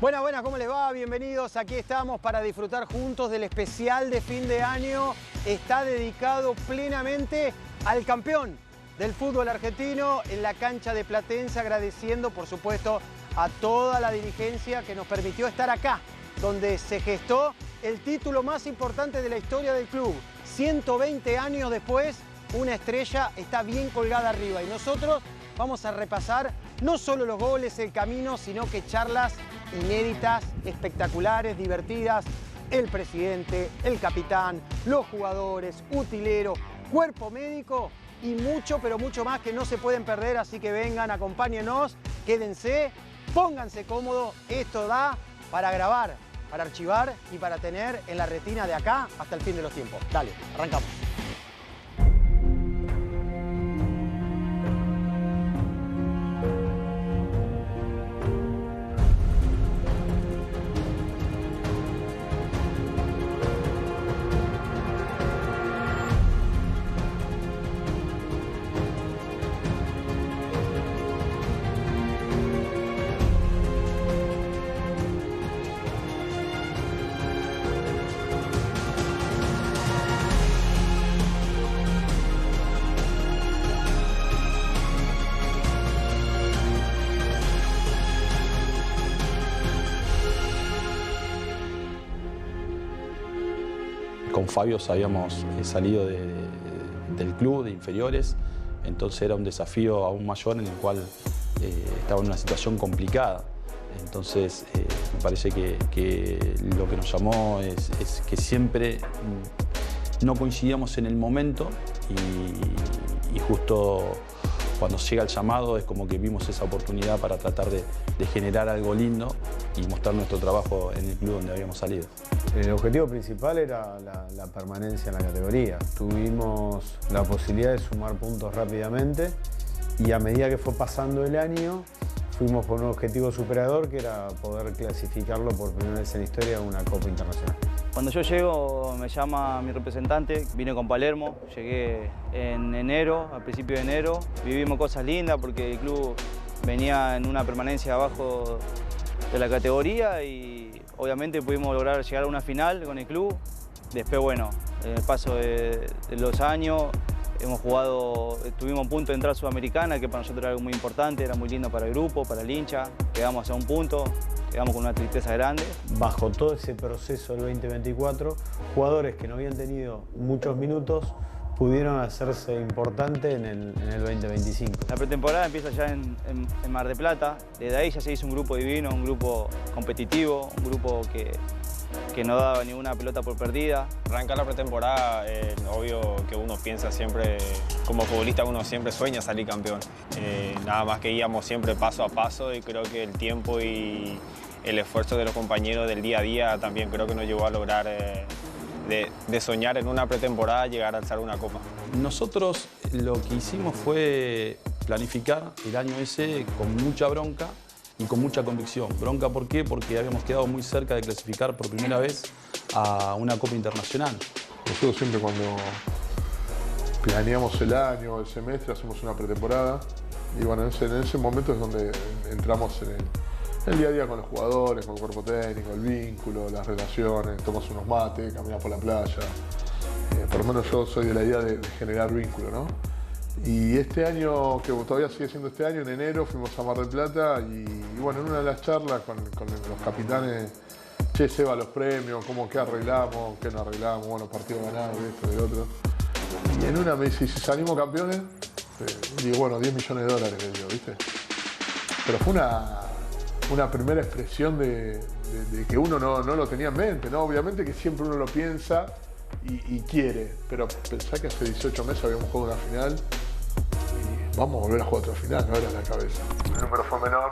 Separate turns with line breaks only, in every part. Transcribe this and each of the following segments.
Buenas, buenas, ¿cómo les va? Bienvenidos, aquí estamos para disfrutar juntos del especial de fin de año. Está dedicado plenamente al campeón del fútbol argentino en la cancha de Platense, agradeciendo por supuesto a toda la dirigencia que nos permitió estar acá, donde se gestó el título más importante de la historia del club. 120 años después, una estrella está bien colgada arriba y nosotros vamos a repasar no solo los goles, el camino, sino que charlas inéditas, espectaculares, divertidas. El presidente, el capitán, los jugadores, utilero, cuerpo médico y mucho, pero mucho más que no se pueden perder. Así que vengan, acompáñenos, quédense, pónganse cómodos. Esto da para grabar, para archivar y para tener en la retina de acá hasta el fin de los tiempos. Dale, arrancamos.
Con Fabio habíamos salido del club de inferiores, entonces era un desafío aún mayor en el cual estaba en una situación complicada. Entonces me parece que lo que nos llamó es que siempre no coincidíamos en el momento y justo cuando llega el llamado es como que vimos esa oportunidad para tratar de generar algo lindo y mostrar nuestro trabajo en el club donde habíamos salido.
El objetivo principal era la permanencia en la categoría. Tuvimos la posibilidad de sumar puntos rápidamente y a medida que fue pasando el año fuimos por un objetivo superador que era poder clasificarlo por primera vez en la historia a una Copa Internacional.
Cuando yo llego me llama mi representante, vine con Palermo, llegué en enero, a principios de enero. Vivimos cosas lindas porque el club venía en una permanencia abajo de la categoría y obviamente pudimos lograr llegar a una final con el club. Después, bueno, en el paso de los años hemos jugado, tuvimos un punto de entrada sudamericana que para nosotros era algo muy importante, era muy lindo para el grupo, para el hincha. Quedamos a un punto, quedamos con una tristeza grande. Bajo todo ese proceso del 2024, jugadores que no habían tenido muchos minutos pudieron hacerse importantes en el 2025. La pretemporada empieza ya en Mar del Plata. Desde ahí ya se hizo un grupo divino, un grupo competitivo, un grupo que no daba ninguna pelota por perdida.
Arrancar la pretemporada, obvio que uno piensa siempre, como futbolista uno siempre sueña salir campeón. Nada más que íbamos siempre paso a paso y creo que el tiempo y el esfuerzo de los compañeros del día a día también creo que nos llevó a lograr de soñar en una pretemporada llegar a alzar una copa.
Nosotros lo que hicimos fue planificar el año ese con mucha bronca y con mucha convicción. ¿Bronca por qué? Porque habíamos quedado muy cerca de clasificar por primera vez a una Copa Internacional.
Nosotros siempre cuando planeamos el año, el semestre, hacemos una pretemporada y bueno, en ese momento es donde entramos en el día a día con los jugadores, con el cuerpo técnico, el vínculo, las relaciones, tomamos unos mates, caminamos por la playa. Por lo menos yo soy de la idea de generar vínculo, ¿no? Y este año, que todavía sigue siendo este año, en enero fuimos a Mar del Plata y bueno, en una de las charlas con los capitanes, che, Seba, los premios, qué arreglamos, qué no arreglamos, bueno, partido ganado, de esto, de otro. Y en una me dice, ¿y si salimos campeones? Digo, bueno, 10 millones de dólares, le digo, ¿viste? Pero fue una primera expresión de que uno no lo tenía en mente, ¿no? Obviamente que siempre uno lo piensa y quiere, pero pensá que hace 18 meses habíamos jugado una final y vamos a volver a jugar otra final, no era en la cabeza. El número fue menor,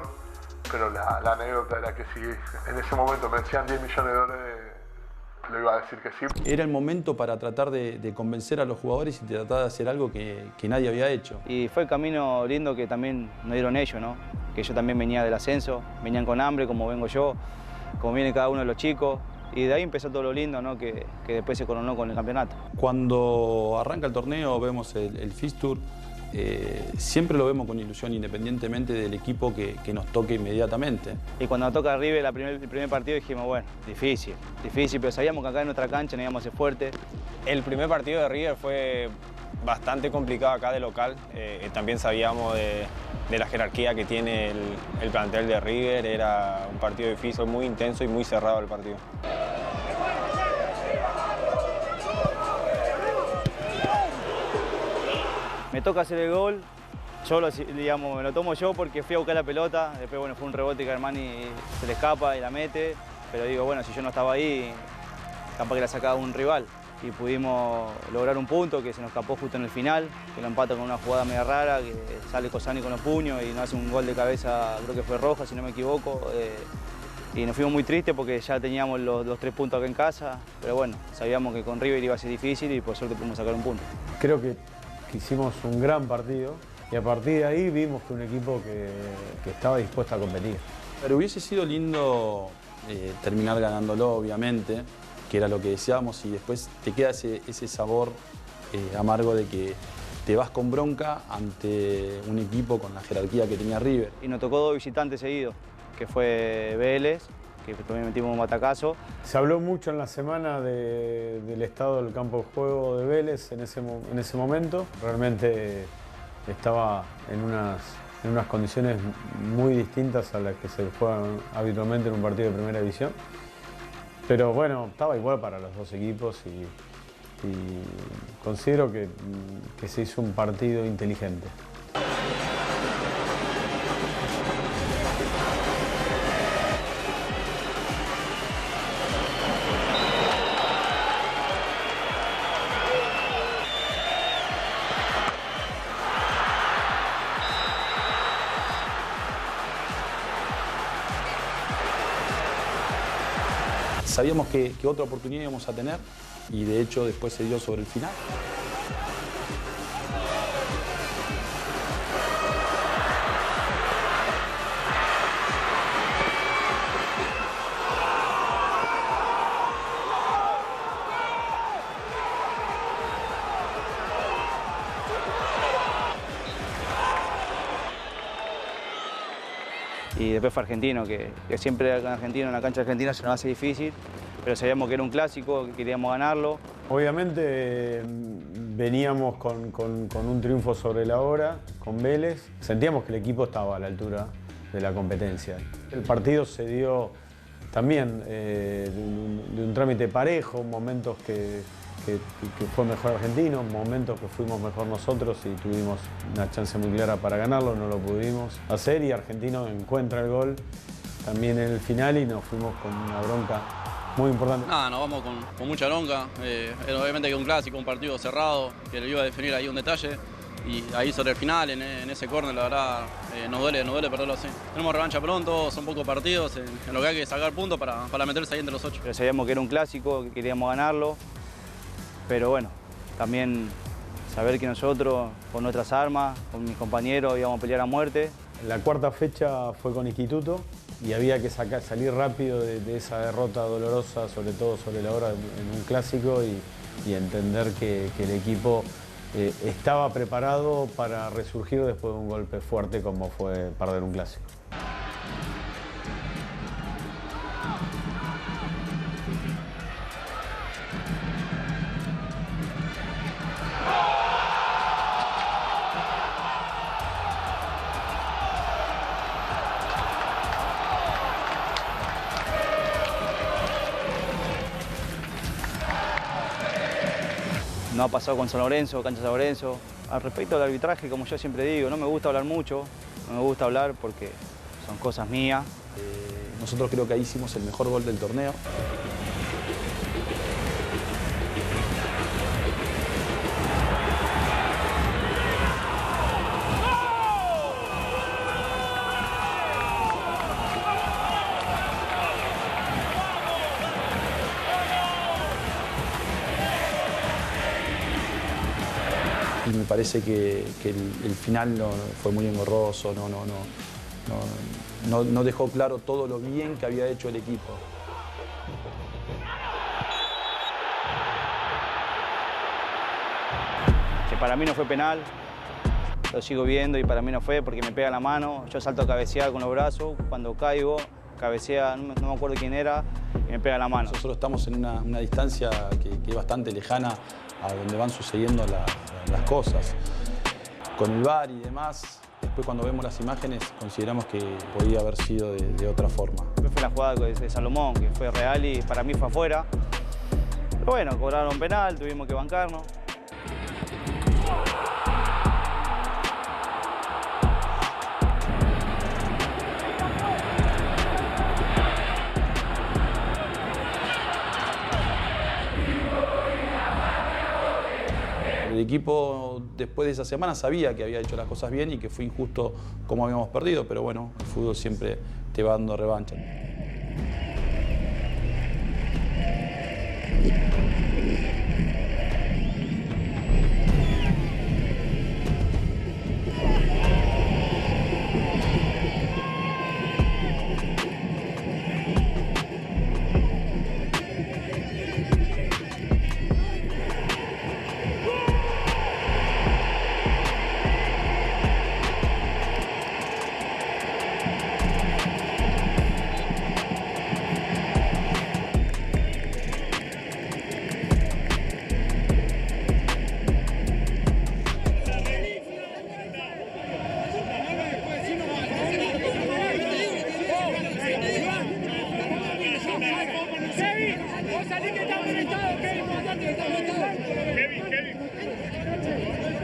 pero la anécdota era que si en ese momento me decían 10 millones de dólares, le iba a decir que sí.
Era el momento para tratar de convencer a los jugadores y tratar de hacer algo que nadie había hecho.
Y fue el camino lindo que también nos dieron ellos, ¿no? Que yo también venía del ascenso, venían con hambre como vengo yo, como viene cada uno de los chicos. Y de ahí empezó todo lo lindo, ¿no? que después se coronó con el campeonato.
Cuando arranca el torneo vemos el fixture siempre lo vemos con ilusión, independientemente del equipo que nos toque inmediatamente.
Y cuando nos toca River el primer partido dijimos, bueno, difícil, pero sabíamos que acá en nuestra cancha no íbamos a ser fuertes.
El primer partido de River fue bastante complicado acá de local. También sabíamos de la jerarquía que tiene el plantel de River. Era un partido difícil, muy intenso y muy cerrado el partido.
Me toca hacer el gol, yo me lo tomo yo porque fui a buscar la pelota, después bueno, fue un rebote que Armani se le escapa y la mete, pero digo, bueno, si yo no estaba ahí, capaz que la sacaba un rival. Y pudimos lograr un punto que se nos escapó justo en el final, que lo empata con una jugada media rara, que sale Cosani con los puños y nos hace un gol de cabeza, creo que fue roja, si no me equivoco. Y nos fuimos muy tristes porque ya teníamos los 3 puntos acá en casa, pero bueno, sabíamos que con River iba a ser difícil y por suerte pudimos sacar un punto.
Creo que hicimos un gran partido y a partir de ahí vimos que un equipo que estaba dispuesto a competir.
Pero hubiese sido lindo terminar ganándolo, obviamente, que era lo que deseábamos, y después te queda ese sabor amargo de que te vas con bronca ante un equipo con la jerarquía que tenía River.
Y nos tocó 2 visitantes seguidos, que fue Vélez, que también metimos un batacazo.
Se habló mucho en la semana del estado del campo de juego de Vélez en ese momento. Realmente estaba en unas condiciones muy distintas a las que se juegan habitualmente en un partido de primera división. Pero bueno, estaba igual para los 2 equipos y considero que se hizo un partido inteligente.
Sabíamos que otra oportunidad íbamos a tener y de hecho después se dio sobre el final.
Y después fue Argentino, que siempre en Argentino, en la cancha argentina se nos hace difícil, pero sabíamos que era un clásico, que queríamos ganarlo.
Obviamente veníamos con un triunfo sobre la hora, con Vélez. Sentíamos que el equipo estaba a la altura de la competencia. El partido se dio también de un trámite parejo, momentos que fue mejor Argentino, momentos que fuimos mejor nosotros y tuvimos una chance muy clara para ganarlo, no lo pudimos hacer y Argentino encuentra el gol también en el final y nos fuimos con una bronca muy importante.
Nada, nos vamos con mucha bronca, obviamente que un clásico, un partido cerrado, que le iba a definir ahí un detalle y ahí sobre el final, en ese córner, la verdad, nos duele perderlo así. Tenemos revancha pronto, son pocos partidos, en lo que hay que sacar puntos para meterse ahí entre los 8.
Pero sabíamos que era un clásico, que queríamos ganarlo. Pero bueno, también saber que nosotros, con nuestras armas, con mis compañeros, íbamos a pelear a muerte.
La cuarta fecha fue con Instituto y había que salir rápido de esa derrota dolorosa, sobre todo sobre la hora en un clásico y entender que el equipo estaba preparado para resurgir después de un golpe fuerte como fue perder un clásico.
No ha pasado con San Lorenzo, cancha San Lorenzo. Al respecto del arbitraje, como yo siempre digo, no me gusta hablar mucho, no me gusta hablar porque son cosas mías.
Nosotros creo que ahí hicimos el mejor gol del torneo. Y me parece que el final fue muy engorroso, no dejó claro todo lo bien que había hecho el equipo.
Que para mí no fue penal, lo sigo viendo y para mí no fue porque me pega la mano, yo salto a cabecear con los brazos, cuando caigo, cabecea, no me acuerdo quién era, y me pega la mano.
Nosotros estamos en una distancia que es bastante lejana a donde van sucediendo las cosas. Con el VAR y demás, después cuando vemos las imágenes consideramos que podía haber sido de otra forma.
Fue la jugada de Salomón, que fue real y para mí fue afuera. Pero bueno, cobraron penal, tuvimos que bancarnos.
El equipo después de esa semana sabía que había hecho las cosas bien y que fue injusto como habíamos perdido, pero bueno, el fútbol siempre te va dando revancha.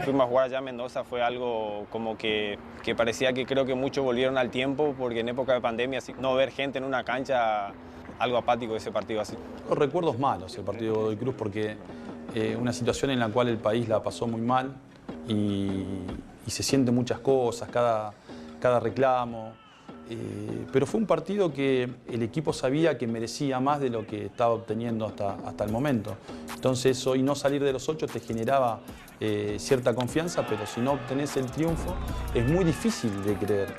Fuimos a jugar allá a Mendoza, fue algo como que parecía que creo que muchos volvieron al tiempo, porque en época de pandemia así, no ver gente en una cancha, algo apático ese partido así.
Los recuerdos malos el partido de Godoy Cruz porque una situación en la cual el país la pasó muy mal y se sienten muchas cosas, cada reclamo. Pero fue un partido que el equipo sabía que merecía más de lo que estaba obteniendo hasta el momento. Entonces hoy no salir de los 8 te generaba cierta confianza, pero si no obtenés el triunfo es muy difícil de creer.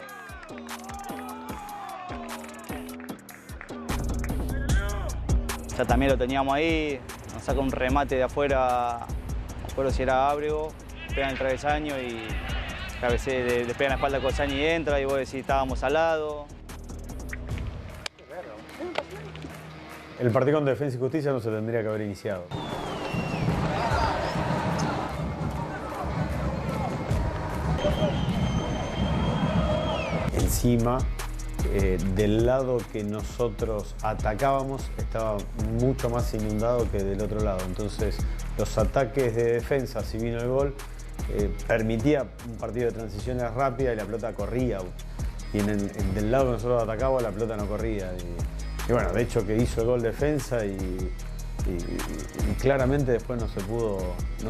Ya también lo teníamos ahí, nos saca un remate de afuera, no me acuerdo si era Ábrego, pega en el travesaño y cabecea, le pega en la espalda a Cossani y entra y vos decís estábamos al lado.
El partido con Defensa y Justicia no se tendría que haber iniciado. Encima, del lado que nosotros atacábamos estaba mucho más inundado que del otro lado. Entonces, los ataques de defensa, si vino el gol, permitía un partido de transiciones rápidas y la pelota corría. Y del lado que nosotros atacábamos, la pelota no corría. Y bueno, de hecho que hizo el gol defensa y claramente después no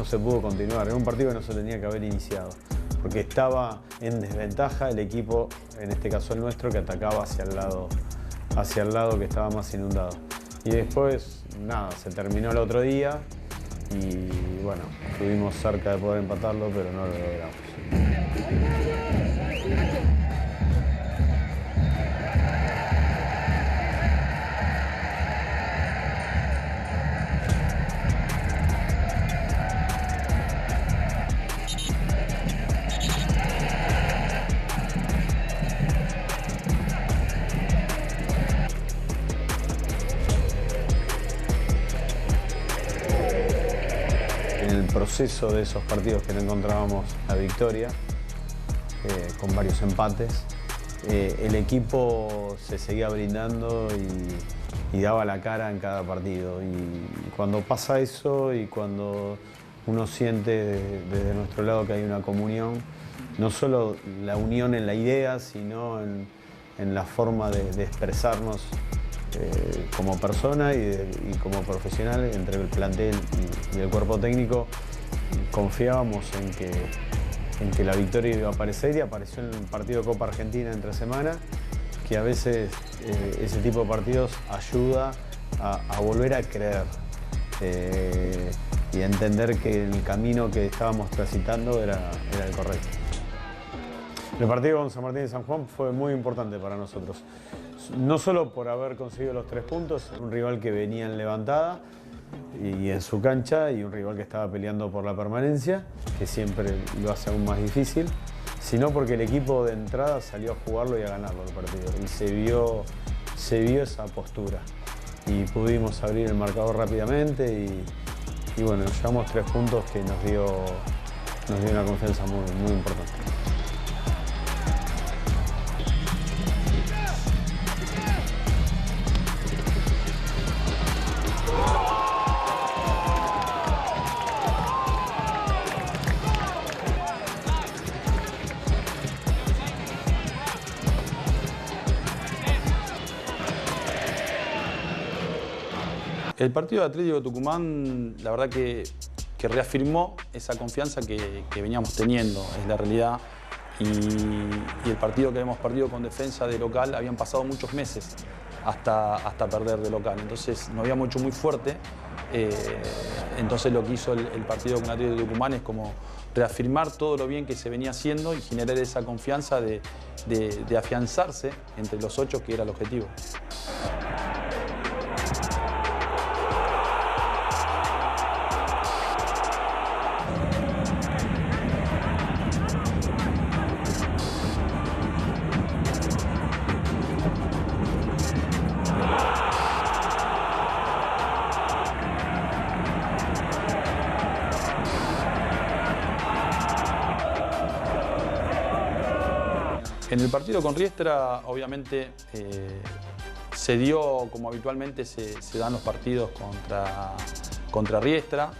se pudo continuar. Era un partido que no se tenía que haber iniciado, porque estaba en desventaja el equipo, en este caso el nuestro, que atacaba hacia el lado que estaba más inundado. Y después, nada, se terminó el otro día y bueno, estuvimos cerca de poder empatarlo, pero no lo logramos. Proceso de esos partidos que no encontrábamos la victoria, con varios empates, el equipo se seguía brindando y daba la cara en cada partido. Y cuando pasa eso y cuando uno siente desde nuestro lado que hay una comunión, no solo la unión en la idea, sino en la forma de expresarnos como persona y como profesional entre el plantel y el cuerpo técnico, confiábamos en que la victoria iba a aparecer y apareció en el partido Copa Argentina entre semana, que a veces ese tipo de partidos ayuda a volver a creer y a entender que el camino que estábamos transitando era el correcto. El partido con San Martín de San Juan fue muy importante para nosotros. No solo por haber conseguido los 3 puntos, un rival que venía en levantada y en su cancha y un rival que estaba peleando por la permanencia, que siempre lo hace aún más difícil. sino porque el equipo de entrada salió a jugarlo y a ganarlo el partido. Y se vio esa postura. Y pudimos abrir el marcador rápidamente y bueno, llevamos 3 puntos que nos dio una confianza muy importante.
El partido de Atlético de Tucumán, la verdad que reafirmó esa confianza que veníamos teniendo, es la realidad. Y el partido que habíamos perdido con Defensa de local, habían pasado muchos meses hasta perder de local. Entonces nos habíamos hecho muy fuerte. Entonces lo que hizo el partido con Atlético de Tucumán es como reafirmar todo lo bien que se venía haciendo y generar esa confianza de afianzarse entre los 8, que era el objetivo. En el partido con Riestra, obviamente, se dio, como habitualmente se dan los partidos contra Riestra,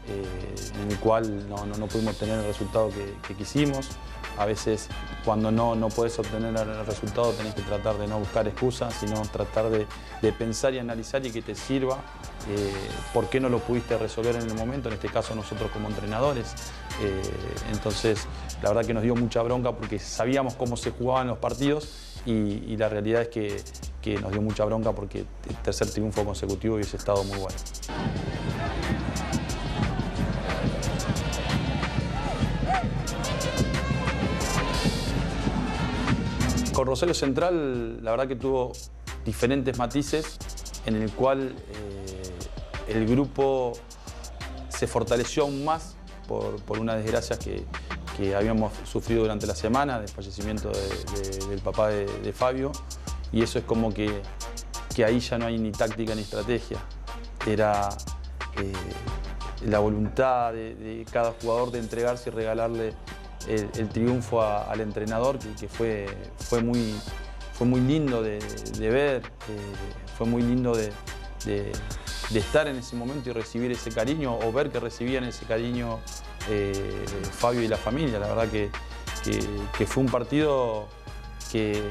en el cual no pudimos tener el resultado que quisimos. A veces, cuando no podés obtener el resultado, tenés que tratar de no buscar excusas, sino tratar de pensar y analizar y que te sirva por qué no lo pudiste resolver en el momento, en este caso nosotros como entrenadores. Entonces, la verdad que nos dio mucha bronca porque sabíamos cómo se jugaban los partidos y la realidad es que nos dio mucha bronca porque el tercer triunfo consecutivo hubiese estado muy bueno. Con Rosario Central, la verdad que tuvo diferentes matices en el cual el grupo se fortaleció aún más por una desgracia que habíamos sufrido durante la semana, del fallecimiento del papá de Fabio, y eso es como que ahí ya no hay ni táctica ni estrategia. Era la voluntad de cada jugador de entregarse y regalarle el triunfo al entrenador, que fue muy lindo de ver, fue muy lindo de estar en ese momento y recibir ese cariño, o ver que recibían ese cariño Fabio y la familia. La verdad que fue un partido que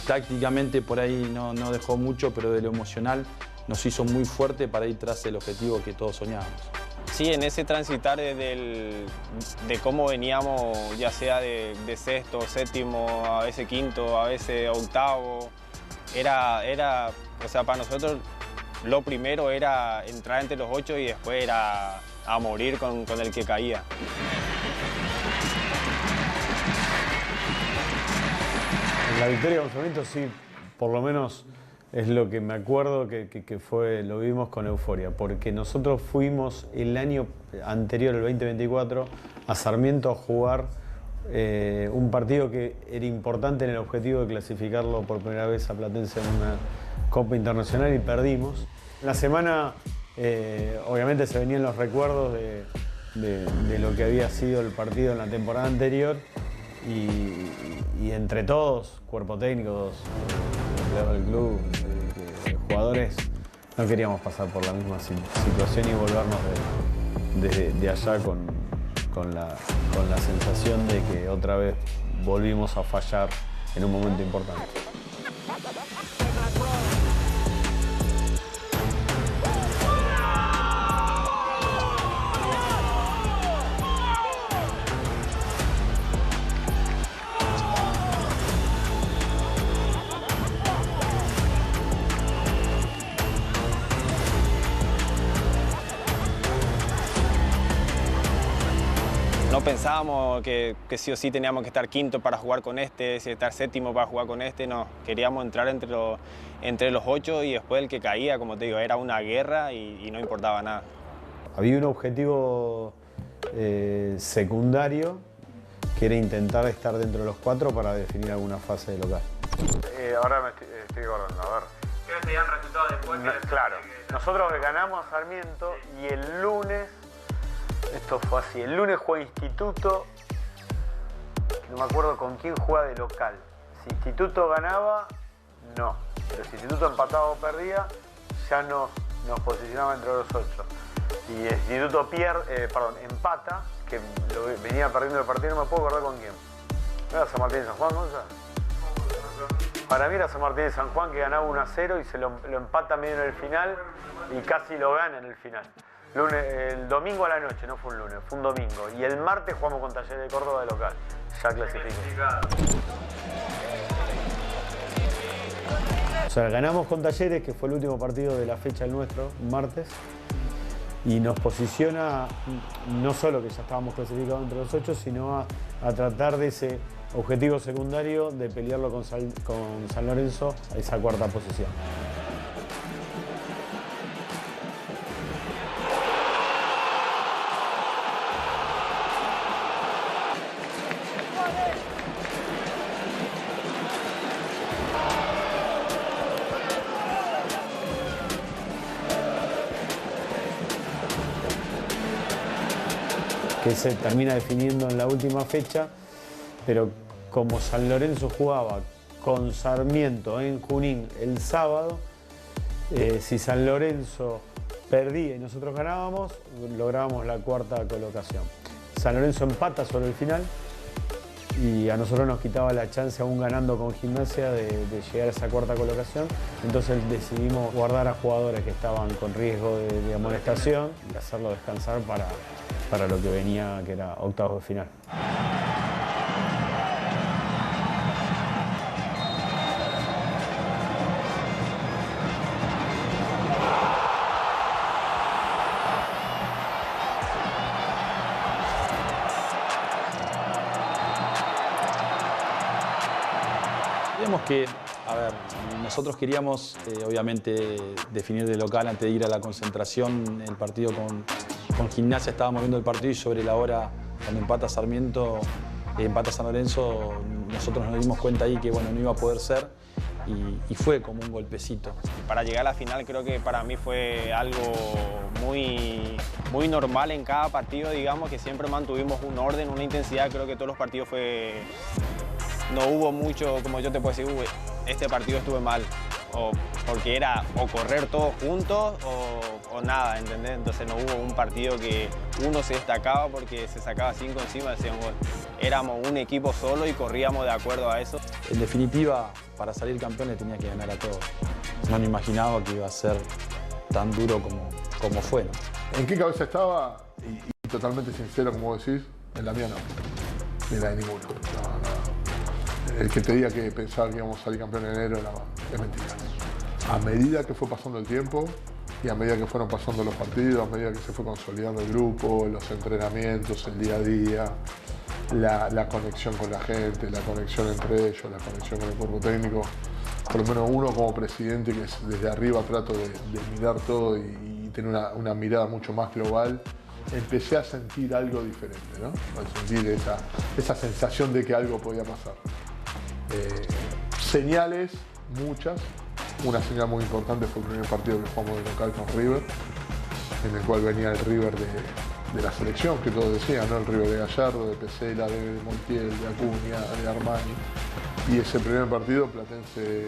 tácticamente por ahí no dejó mucho, pero de lo emocional nos hizo muy fuerte para ir tras el objetivo que todos soñábamos.
Sí, en ese transitar de cómo veníamos, ya sea de sexto, séptimo, a veces quinto, a veces octavo, o sea, para nosotros lo primero era entrar entre los 8 y después era a morir con el que caía.
En la victoria con Sarmiento sí, por lo menos es lo que me acuerdo lo vimos con euforia, porque nosotros fuimos el año anterior, el 2024, a Sarmiento a jugar un partido que era importante en el objetivo de clasificarlo por primera vez a Platense en una Copa Internacional y perdimos. En la semana obviamente se venían los recuerdos de lo que había sido el partido en la temporada anterior y entre todos, cuerpo técnico, empleados del club, jugadores, no queríamos pasar por la misma situación y volvernos de allá con la sensación de que otra vez volvimos a fallar en un momento importante.
No pensábamos que sí o sí teníamos que estar quinto para jugar con este, si estar séptimo para jugar con este, no. Queríamos entrar entre los 8 y después el que caía, como te digo, era una guerra y no importaba nada.
Había un objetivo secundario, que que era intentar estar dentro de los 4 para definir alguna fase de local. Ahora me estoy acordando, a ver.
¿Qué serían resultados después?
Claro, nosotros ganamos a Sarmiento y el lunes, esto fue así, el lunes juega Instituto, no me acuerdo con quién juega de local. Si Instituto ganaba, no, pero si Instituto empataba o perdía, ya nos posicionaba entre los 8. Y el Instituto empata, que venía perdiendo el partido, no me puedo acordar con quién. ¿No era San Martín de San Juan, Gonza? Para mí era San Martín de San Juan, que ganaba 1-0 y se lo empata medio en el final y casi lo gana en el final. El domingo a la noche, no fue un lunes, fue un domingo. Y el martes jugamos con Talleres de Córdoba de local. Ya clasificó. O sea, ganamos con Talleres, que fue el último partido de la fecha el nuestro, martes. Y nos posiciona no solo que ya estábamos clasificados entre los 8, sino a tratar de ese objetivo secundario de pelearlo con San Lorenzo a esa 4ª posición. Que se termina definiendo en la última fecha, pero como San Lorenzo jugaba con Sarmiento en Junín el sábado, si San Lorenzo perdía y nosotros ganábamos, lográbamos la 4ª colocación. San Lorenzo empata sobre el final y a nosotros nos quitaba la chance, aún ganando con Gimnasia, de llegar a esa 4ª colocación. Entonces decidimos guardar a jugadores que estaban con riesgo de amonestación y hacerlo descansar para lo que venía, que era octavos de final.
Digamos que, a ver, nosotros queríamos obviamente definir de local antes de ir a la concentración. El partido con Gimnasia estábamos viendo el partido y sobre la hora, cuando empata Sarmiento, empata San Lorenzo, nosotros nos dimos cuenta ahí que bueno, no iba a poder ser y fue como un golpecito.
Para llegar a la final creo que para mí fue algo muy normal en cada partido, digamos que siempre mantuvimos un orden, una intensidad. Creo que todos los partidos no hubo mucho, como yo te puedo decir, este partido estuve mal, porque era o correr todos juntos o nada, ¿entendés? Entonces no hubo un partido que uno se destacaba porque se sacaba 5 encima y hacía un gol. Éramos un equipo solo y corríamos de acuerdo a eso.
En definitiva, para salir campeón le tenía que ganar a todos. No me imaginaba que iba a ser tan duro como fue, ¿no?
¿En qué cabeza estaba? Y totalmente sincero, como decís, en la mía no. Ni la de ninguno. No. El que te diga que pensaba que íbamos a salir campeón en enero es mentira. A medida que fue pasando el tiempo y a medida que fueron pasando los partidos, a medida que se fue consolidando el grupo, los entrenamientos, el día a día, la conexión con la gente, la conexión entre ellos, la conexión con el cuerpo técnico, por lo menos uno como presidente que desde arriba trato de mirar todo y tener una mirada mucho más global, empecé a sentir algo diferente, ¿no? A sentir esa sensación de que algo podía pasar. Señales, muchas. Una señal muy importante fue el primer partido que jugamos de local con River, en el cual venía el River de la selección, que todos decían, ¿no? El River de Gallardo, de Pesela, de Montiel, de Acuña, de Armani. Y ese primer partido Platense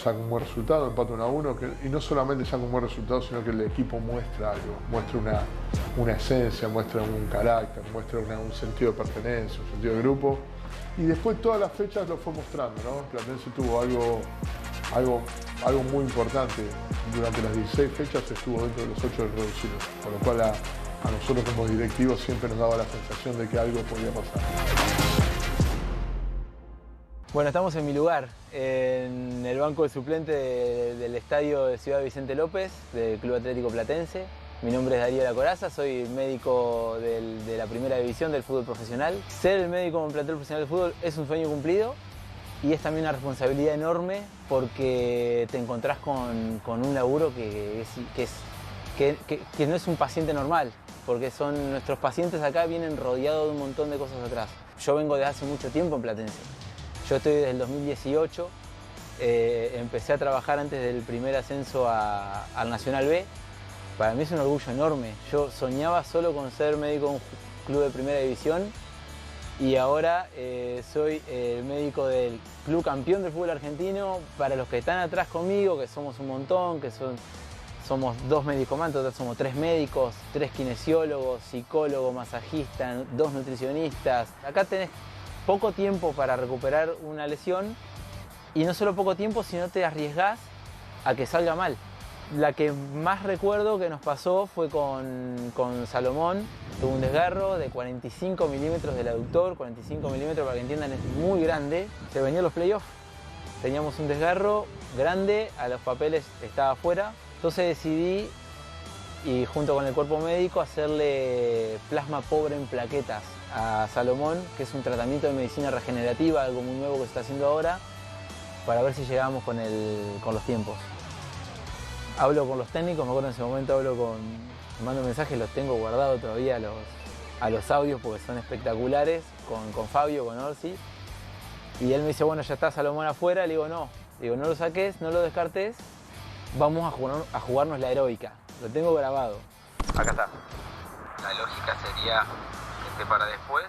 saca un buen resultado, empata 1-1, y no solamente saca un buen resultado, sino que el equipo muestra algo, muestra una esencia, muestra un carácter, muestra un sentido de pertenencia, un sentido de grupo. Y después todas las fechas lo fue mostrando, ¿no? Platense tuvo algo muy importante. Durante las 16 fechas estuvo dentro de los 8 del reducido, con lo cual a nosotros como directivos siempre nos daba la sensación de que algo podía pasar.
Bueno, estamos en mi lugar, en el banco de suplente del estadio de Ciudad Vicente López, del Club Atlético Platense. Mi nombre es Darío La Coraza, soy médico de la primera división del fútbol profesional. Ser el médico en un plantel profesional de fútbol es un sueño cumplido y es también una responsabilidad enorme porque te encontrás con un laburo que no es un paciente normal, porque nuestros pacientes acá vienen rodeados de un montón de cosas atrás. yo vengo de hace mucho tiempo en Platense. Yo estoy desde el 2018, empecé a trabajar antes del primer ascenso al Nacional B. Para mí es un orgullo enorme. Yo soñaba solo con ser médico de un club de primera división y ahora soy el médico del club campeón del fútbol argentino. Para los que están atrás conmigo, que somos un montón, que somos 2 médicos más, en total somos 3 médicos, 3 kinesiólogos, psicólogos, masajistas, 2 nutricionistas. Acá tenés poco tiempo para recuperar una lesión y no solo poco tiempo, sino te arriesgás a que salga mal. La que más recuerdo que nos pasó fue con Salomón. Tuvo un desgarro de 45 milímetros del aductor, 45 milímetros para que entiendan es muy grande. Se venían los playoffs, teníamos un desgarro grande, a los papeles estaba afuera. Entonces decidí, y junto con el cuerpo médico, hacerle plasma pobre en plaquetas a Salomón, que es un tratamiento de medicina regenerativa, algo muy nuevo que se está haciendo ahora, para ver si llegamos con los tiempos. Hablo con los técnicos, me acuerdo en ese momento, mando mensajes, los tengo guardados todavía a los audios porque son espectaculares, con Fabio, con Orsi. Y él me dice, bueno, ya está Salomón afuera. Le digo, no lo saques, no lo descartes, vamos a jugarnos la heroica. Lo tengo grabado. Acá está.
La lógica sería que esté para después,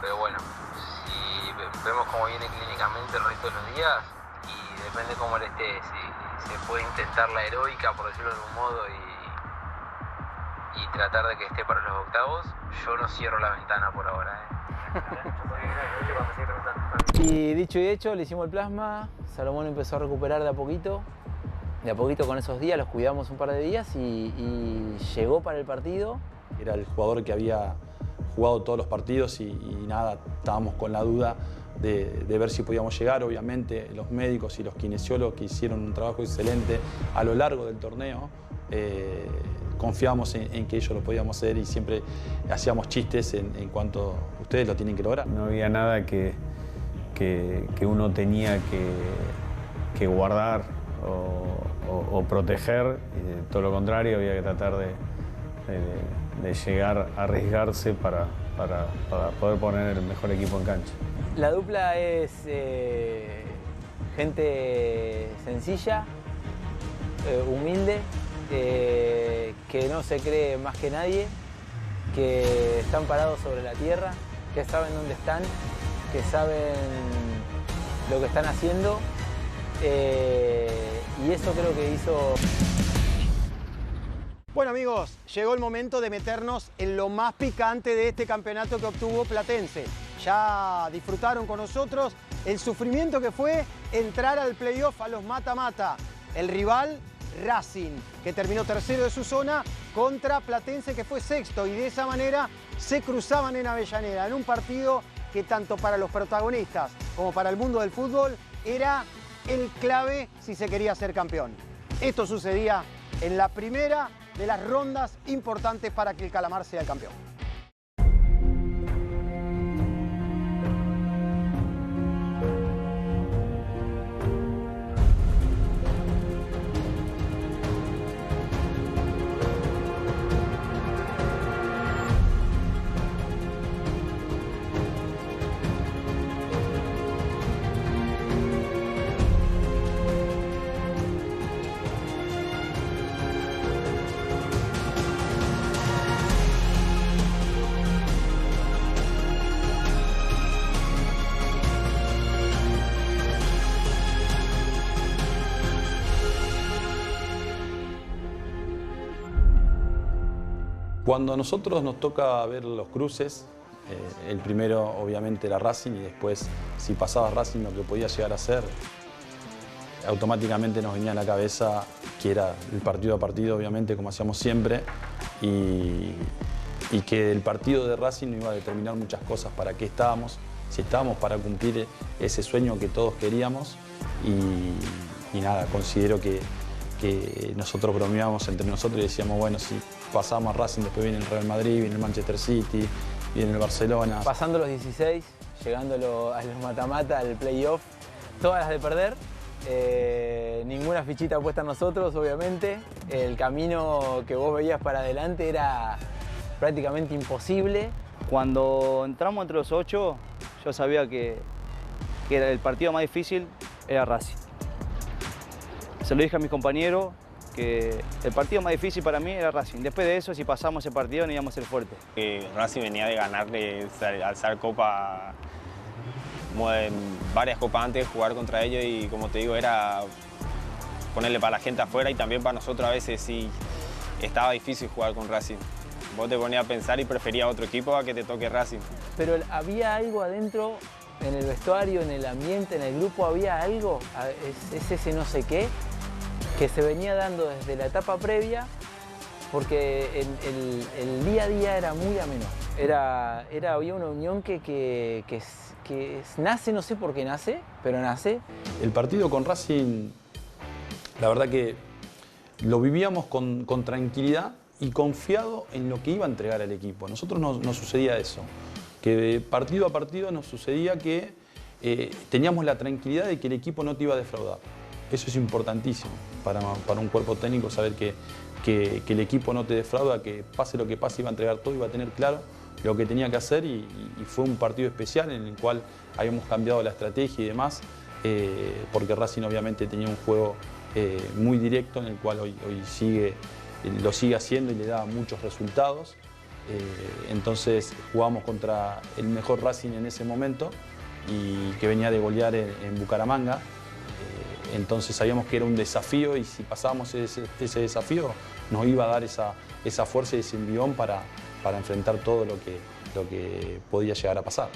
pero bueno, si vemos cómo viene clínicamente el resto de los días y depende cómo él esté, si se puede intentar la heroica, por decirlo de algún modo, y tratar de que esté para los octavos, yo no cierro la ventana por ahora.
Y dicho y hecho, le hicimos el plasma, Salomón empezó a recuperar de a poquito con esos días, los cuidamos un par de días y llegó para el partido.
Era el jugador que había jugado todos los partidos y nada, estábamos con la duda de ver si podíamos llegar. Obviamente los médicos y los kinesiólogos que hicieron un trabajo excelente a lo largo del torneo, confiamos en que ellos lo podíamos hacer y siempre hacíamos chistes en cuanto ustedes lo tienen que lograr.
No había nada que uno tenía que guardar o proteger, todo lo contrario, había que tratar de llegar a arriesgarse para poder poner el mejor equipo en cancha.
La dupla es gente sencilla, humilde, que no se cree más que nadie, que están parados sobre la tierra, que saben dónde están, que saben lo que están haciendo, y eso creo que hizo.
Bueno amigos, llegó el momento de meternos en lo más picante de este campeonato que obtuvo Platense. Ya disfrutaron con nosotros el sufrimiento que fue entrar al playoff a los mata-mata. El rival, Racing, que terminó tercero de su zona, contra Platense, que fue sexto, y de esa manera se cruzaban en Avellaneda, en un partido que tanto para los protagonistas como para el mundo del fútbol era el clave si se quería ser campeón. Esto sucedía en la primera de las rondas importantes para que el Calamar sea el campeón.
Cuando a nosotros nos toca ver los cruces, el primero obviamente era Racing y después si pasaba Racing lo que podía llegar a ser, automáticamente nos venía a la cabeza que era el partido a partido, obviamente como hacíamos siempre, y que el partido de Racing no iba a determinar muchas cosas, para qué estábamos, si estábamos para cumplir ese sueño que todos queríamos, y nada, considero que nosotros bromeábamos entre nosotros y decíamos, bueno, si pasamos a Racing, después viene el Real Madrid, viene el Manchester City, viene el Barcelona.
Pasando los 16, llegando a los mata-mata, al playoff, todas las de perder, ninguna fichita puesta a nosotros, obviamente. El camino que vos veías para adelante era prácticamente imposible.
Cuando entramos entre los 8, yo sabía que era el partido más difícil era Racing. Se lo dije a mis compañeros que el partido más difícil para mí era Racing. Después de eso, si pasamos ese partido, no íbamos a ser fuertes.
Racing venía de ganarle, alzar copa, varias copas antes de jugar contra ellos y como te digo, era ponerle para la gente afuera y también para nosotros a veces sí estaba difícil jugar con Racing. Vos te ponías a pensar y preferías otro equipo a que te toque Racing.
Pero había algo adentro, en el vestuario, en el ambiente, en el grupo, había algo, es ese no sé qué, que se venía dando desde la etapa previa, porque el día a día era muy ameno. Había una unión que nace, no sé por qué nace, pero nace.
El partido con Racing, la verdad que lo vivíamos con tranquilidad y confiado en lo que iba a entregar el equipo. A nosotros nos sucedía eso, que partido a partido nos sucedía que teníamos la tranquilidad de que el equipo no te iba a defraudar. Eso es importantísimo para un cuerpo técnico, saber que el equipo no te defrauda, que pase lo que pase iba a entregar todo, iba a tener claro lo que tenía que hacer y fue un partido especial en el cual habíamos cambiado la estrategia y demás, porque Racing obviamente tenía un juego muy directo en el cual hoy lo sigue haciendo y le da muchos resultados. Entonces jugamos contra el mejor Racing en ese momento y que venía de golear en Bucaramanga. Entonces sabíamos que era un desafío y si pasábamos ese desafío nos iba a dar esa fuerza y ese envión para enfrentar todo lo que podía llegar a pasar.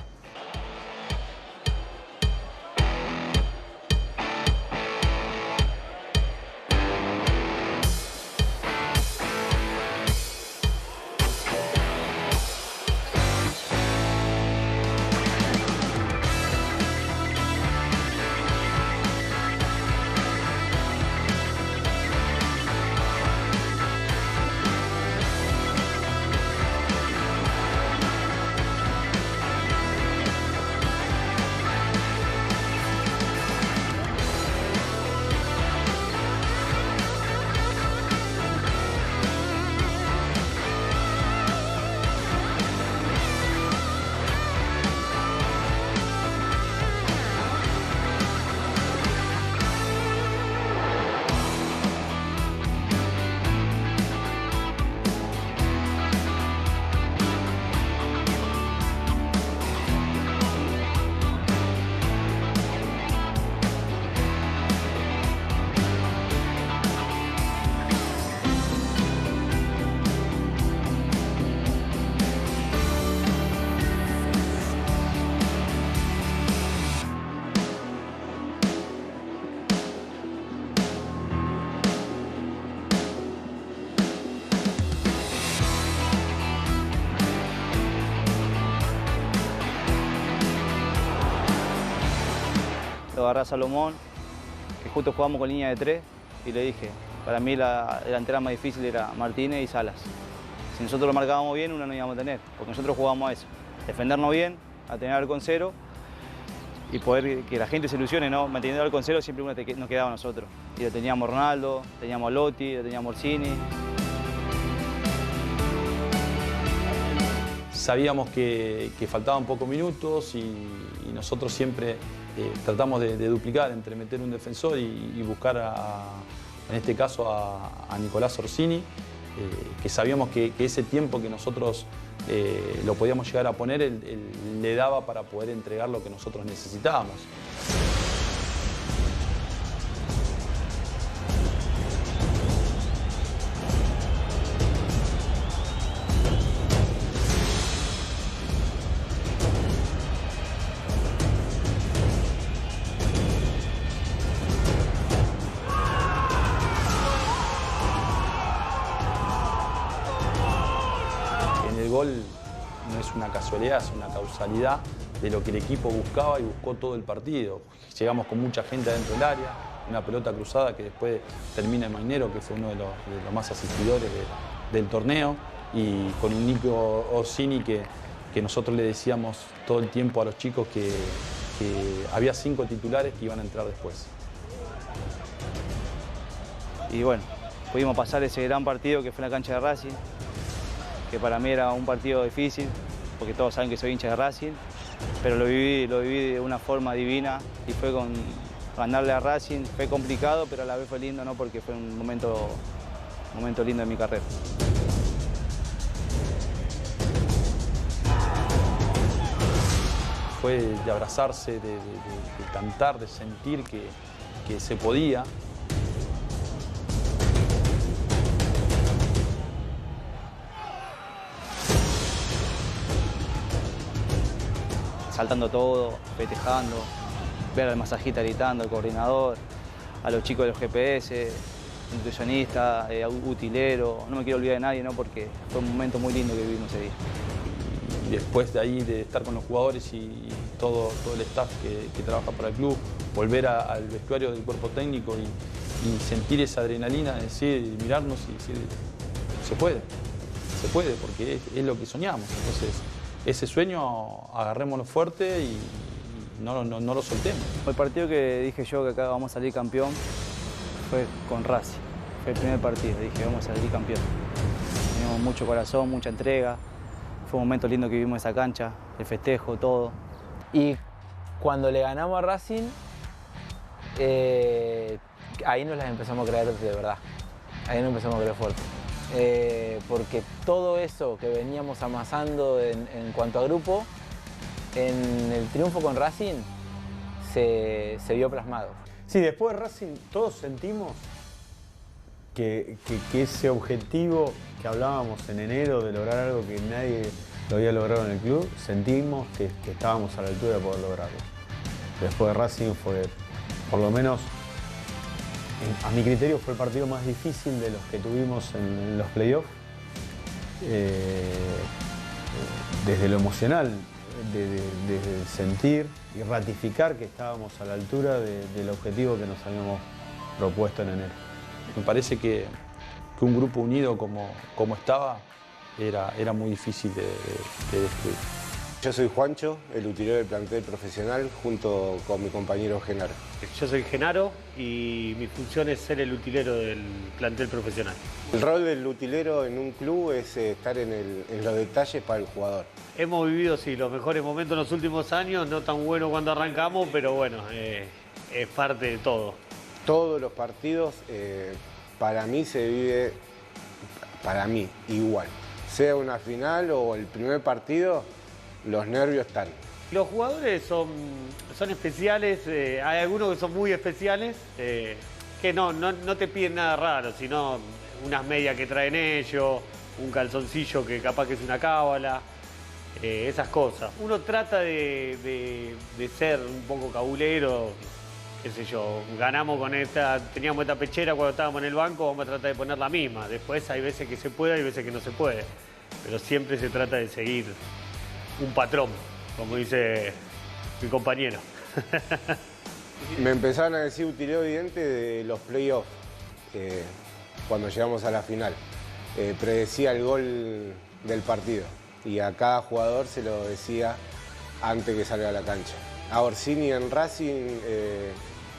Lo agarré a Salomón, que justo jugamos con línea de 3, y le dije, para mí la delantera más difícil era Martínez y Salas. Si nosotros lo marcábamos bien, una no íbamos a tener, porque nosotros jugábamos a eso. Defendernos bien, a tener arco en cero, y poder que la gente se ilusione, ¿no? Manteniendo el arco en cero, siempre una nos quedaba a nosotros. Y lo teníamos Ronaldo, teníamos a Lotti, lo teníamos a Orsini.
Sabíamos que faltaban pocos minutos y nosotros siempre tratamos de duplicar entre meter un defensor y buscar, en este caso, a Nicolás Orsini, que sabíamos que ese tiempo que nosotros lo podíamos llegar a poner, él le daba para poder entregar lo que nosotros necesitábamos. Gol no es una casualidad, es una causalidad de lo que el equipo buscaba y buscó todo el partido. Llegamos con mucha gente adentro del área, una pelota cruzada que después termina en Mainero, que fue uno de los más asistidores del torneo, y con un Nico Orsini que nosotros le decíamos todo el tiempo a los chicos que había 5 titulares que iban a entrar después.
Y bueno, pudimos pasar ese gran partido que fue en la cancha de Racing, que para mí era un partido difícil, porque todos saben que soy hincha de Racing, pero lo viví de una forma divina y fue con ganarle a Racing. Fue complicado, pero a la vez fue lindo, ¿no? Porque fue un momento lindo de mi carrera.
Fue de abrazarse, de cantar, de sentir que se podía.
Saltando todo, festejando, ver al masajista gritando, al coordinador, a los chicos de los GPS, nutricionista, utilero. No me quiero olvidar de nadie, ¿no? Porque fue un momento muy lindo que vivimos ese día.
Y después de ahí, de estar con los jugadores y todo el staff que trabaja para el club, volver al vestuario del cuerpo técnico y sentir esa adrenalina, decir, mirarnos y decir, se puede, porque es lo que soñamos. Entonces, ese sueño agarrémoslo fuerte y no lo soltemos.
El partido que dije yo que acá vamos a salir campeón fue con Racing. Fue el primer partido, dije vamos a salir campeón. Teníamos mucho corazón, mucha entrega. Fue un momento lindo que vivimos en esa cancha, el festejo, todo.
Y cuando le ganamos a Racing, ahí nos las empezamos a creer de verdad. Ahí nos empezamos a creer fuerte. Porque todo eso que veníamos amasando en cuanto a grupo, en el triunfo con Racing se vio plasmado.
Sí, después de Racing todos sentimos que ese objetivo que hablábamos en enero de lograr algo que nadie lo había logrado en el club, sentimos que estábamos a la altura de poder lograrlo. Después de Racing fue, por lo menos, a mi criterio, fue el partido más difícil de los que tuvimos en los playoffs. Desde lo emocional, desde sentir y ratificar que estábamos a la altura del objetivo que nos habíamos propuesto en enero.
Me parece que un grupo unido como estaba era muy difícil de destruir.
Yo soy Juancho, el utilero del plantel profesional, junto con mi compañero Genaro.
Yo soy Genaro y mi función es ser el utilero del plantel profesional.
El rol del utilero en un club es estar en los detalles para el jugador.
Hemos vivido, sí, los mejores momentos en los últimos años, no tan bueno cuando arrancamos, pero bueno, es parte de todo.
Todos los partidos, para mí se vive, igual. Sea una final o el primer partido, los nervios están.
Los jugadores son especiales, hay algunos que son muy especiales, que no te piden nada raro, sino unas medias que traen ellos, un calzoncillo que capaz que es una cábala, esas cosas. Uno trata de ser un poco cabulero, qué sé yo, ganamos con teníamos esta pechera cuando estábamos en el banco, vamos a tratar de poner la misma. Después hay veces que se puede, hay veces que no se puede, pero siempre se trata de seguir un patrón, como dice mi compañero.
Me empezaron a decir utilero evidente de los playoffs, cuando llegamos a la final. Predecía el gol del partido y a cada jugador se lo decía antes que salga a la cancha. A Orsini en Racing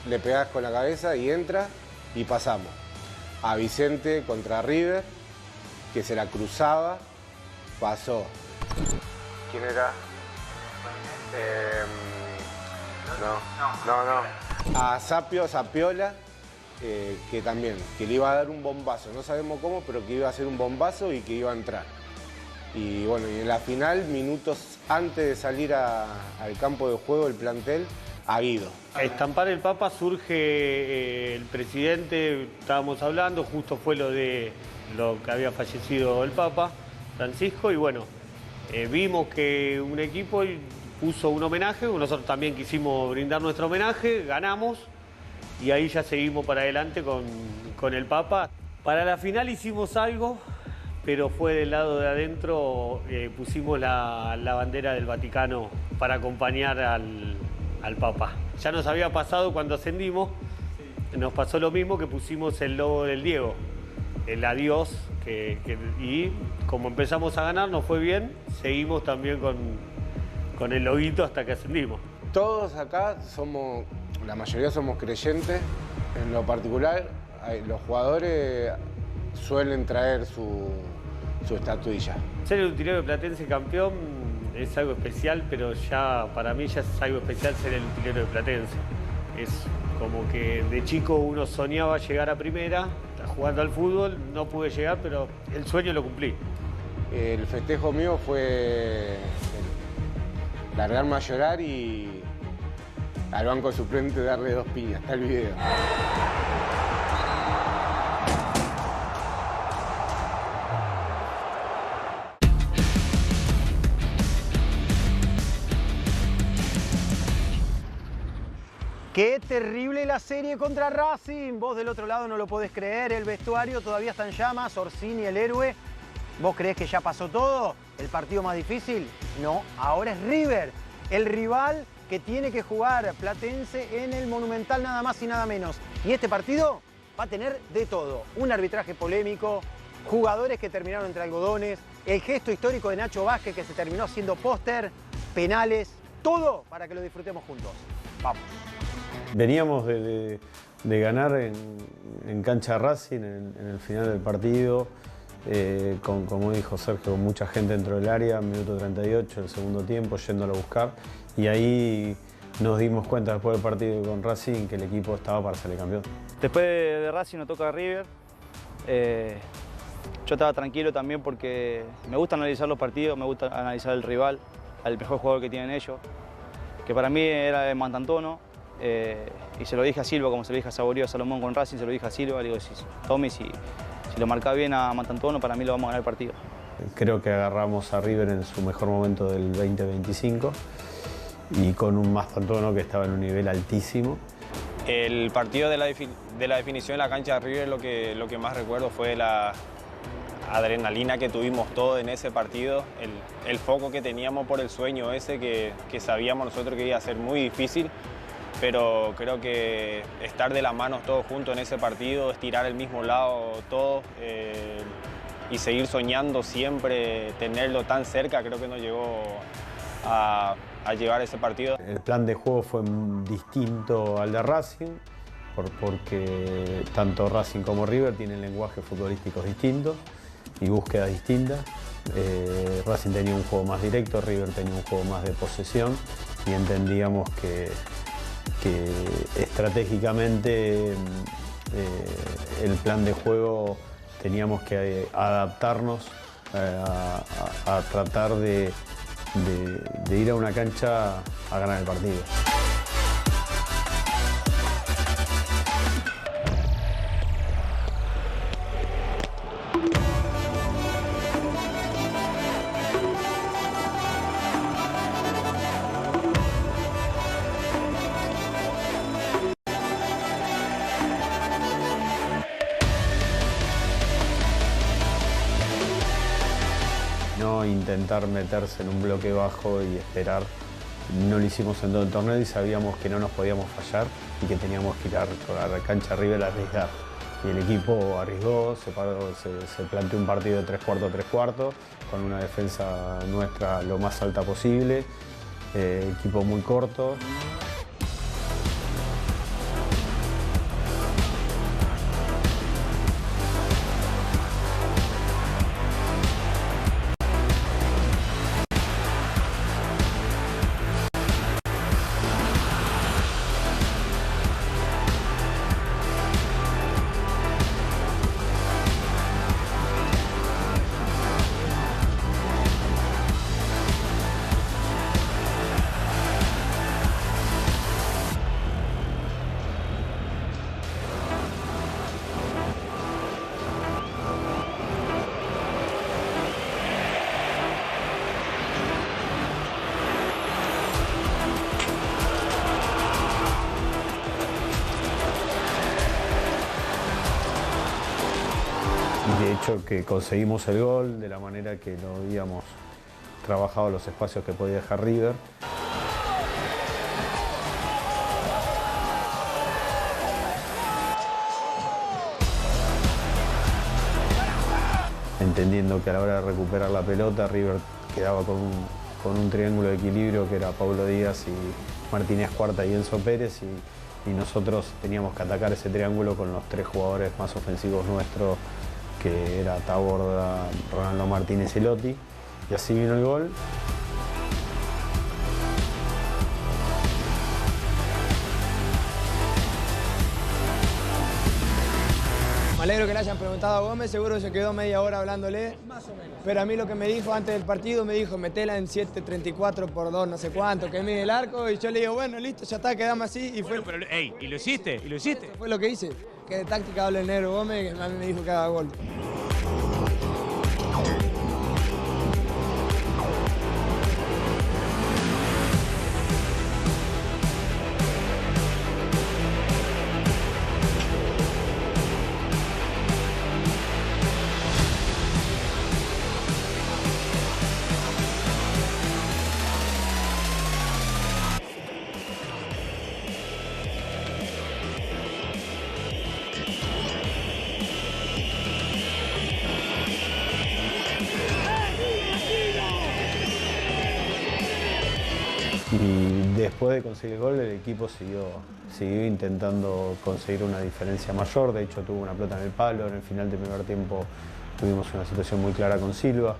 le pegás con la cabeza y entra y pasamos. A Vicente contra River, que se la cruzaba, pasó. ¿Quién era? No. A Sapiola, que también, que le iba a dar un bombazo. No sabemos cómo, pero que iba a hacer un bombazo y que iba a entrar. Y bueno, y en la final, minutos antes de salir al campo de juego, el plantel, a Guido.
A estampar el Papa surge el presidente, estábamos hablando, justo fue lo que había fallecido el Papa, Francisco, y bueno, vimos que un equipo puso un homenaje, nosotros también quisimos brindar nuestro homenaje, ganamos y ahí ya seguimos para adelante con el Papa. Para la final hicimos algo, pero fue del lado de adentro, pusimos la bandera del Vaticano para acompañar al Papa. Ya nos había pasado cuando ascendimos, nos pasó lo mismo, que pusimos el logo del Diego, el adiós, y como empezamos a ganar, nos fue bien, seguimos también con el loguito hasta que ascendimos.
Todos acá la mayoría somos creyentes, en lo particular los jugadores suelen traer su estatuilla.
Ser el utilero de Platense campeón es algo especial, pero ya para mí ya es algo especial ser el utilero de Platense. Es como que de chico uno soñaba llegar a primera, jugando al fútbol, no pude llegar, pero el sueño lo cumplí.
El festejo mío fue largarme a llorar y al banco suplente darle 2 piñas. Está el video.
Qué terrible la serie contra Racing. Vos del otro lado no lo podés creer. El vestuario todavía está en llamas. Orsini, el héroe. ¿Vos creés que ya pasó todo? ¿El partido más difícil? No, ahora es River. El rival que tiene que jugar Platense en el Monumental, nada más y nada menos. Y este partido va a tener de todo. Un arbitraje polémico, jugadores que terminaron entre algodones, el gesto histórico de Nacho Vázquez que se terminó haciendo póster, penales, todo para que lo disfrutemos juntos. Vamos.
Veníamos de ganar en cancha Racing en el final del partido, como dijo Sergio, con mucha gente dentro del área, minuto 38, el segundo tiempo, yéndolo a buscar. Y ahí nos dimos cuenta después del partido con Racing que el equipo estaba para salir campeón.
Después de Racing nos toca River. Yo estaba tranquilo también porque me gusta analizar los partidos, me gusta analizar el rival, al mejor jugador que tienen ellos, que para mí era de Mantantono. Y se lo dije a Silva, como se lo dije a Saborío, a Salomón con Racing, se lo dije a Silva, le digo, Tommy, si lo marca bien a Mantantono, para mí lo vamos a ganar el partido.
Creo que agarramos a River en su mejor momento del 2025 y con un Mantantono que estaba en un nivel altísimo.
El partido de la definición en la cancha de River, lo que más recuerdo fue la adrenalina que tuvimos todos en ese partido, el foco que teníamos por el sueño ese que sabíamos nosotros que iba a ser muy difícil. Pero creo que estar de las manos todos juntos en ese partido, estirar el mismo lado todos y seguir soñando siempre, tenerlo tan cerca, creo que nos llevó a llevar ese partido.
El plan de juego fue distinto al de Racing, porque tanto Racing como River tienen lenguajes futbolísticos distintos y búsquedas distintas. Racing tenía un juego más directo, River tenía un juego más de posesión y entendíamos que estratégicamente el plan de juego teníamos que adaptarnos a tratar de ir a una cancha a ganar el partido. No intentar meterse en un bloque bajo y esperar. No lo hicimos en todo el torneo y sabíamos que no nos podíamos fallar y que teníamos que ir a la cancha River a arriesgar. Y el equipo arriesgó, se planteó un partido de 3-4-3-4 con una defensa nuestra lo más alta posible, equipo muy corto. De hecho, que conseguimos el gol de la manera que lo habíamos trabajado, los espacios que podía dejar River. Entendiendo que a la hora de recuperar la pelota, River quedaba con un triángulo de equilibrio que era Paulo Díaz y Martínez Cuarta y Enzo Pérez, y nosotros teníamos que atacar ese triángulo con los 3 jugadores más ofensivos nuestros, que era Taborda, Ronaldo Martínez y Lotti, y así vino el gol.
Me alegro que le hayan preguntado a Gómez, seguro se quedó media hora hablándole. Más o menos. Pero a mí lo que me dijo antes del partido, me dijo, metela en 7.34 por 2, no sé cuánto, que mide el arco. Y yo le digo, bueno, listo, ya está, quedamos así. Y
bueno, pero, ey, ¿y lo hiciste? ¿Y lo hiciste?
Eso fue lo que hice. Que de táctica habla el negro Gómez, que a mí me dijo que haga gol.
Y después de conseguir el gol, el equipo siguió intentando conseguir una diferencia mayor. De hecho, tuvo una pelota en el palo. En el final del primer tiempo tuvimos una situación muy clara con Silva.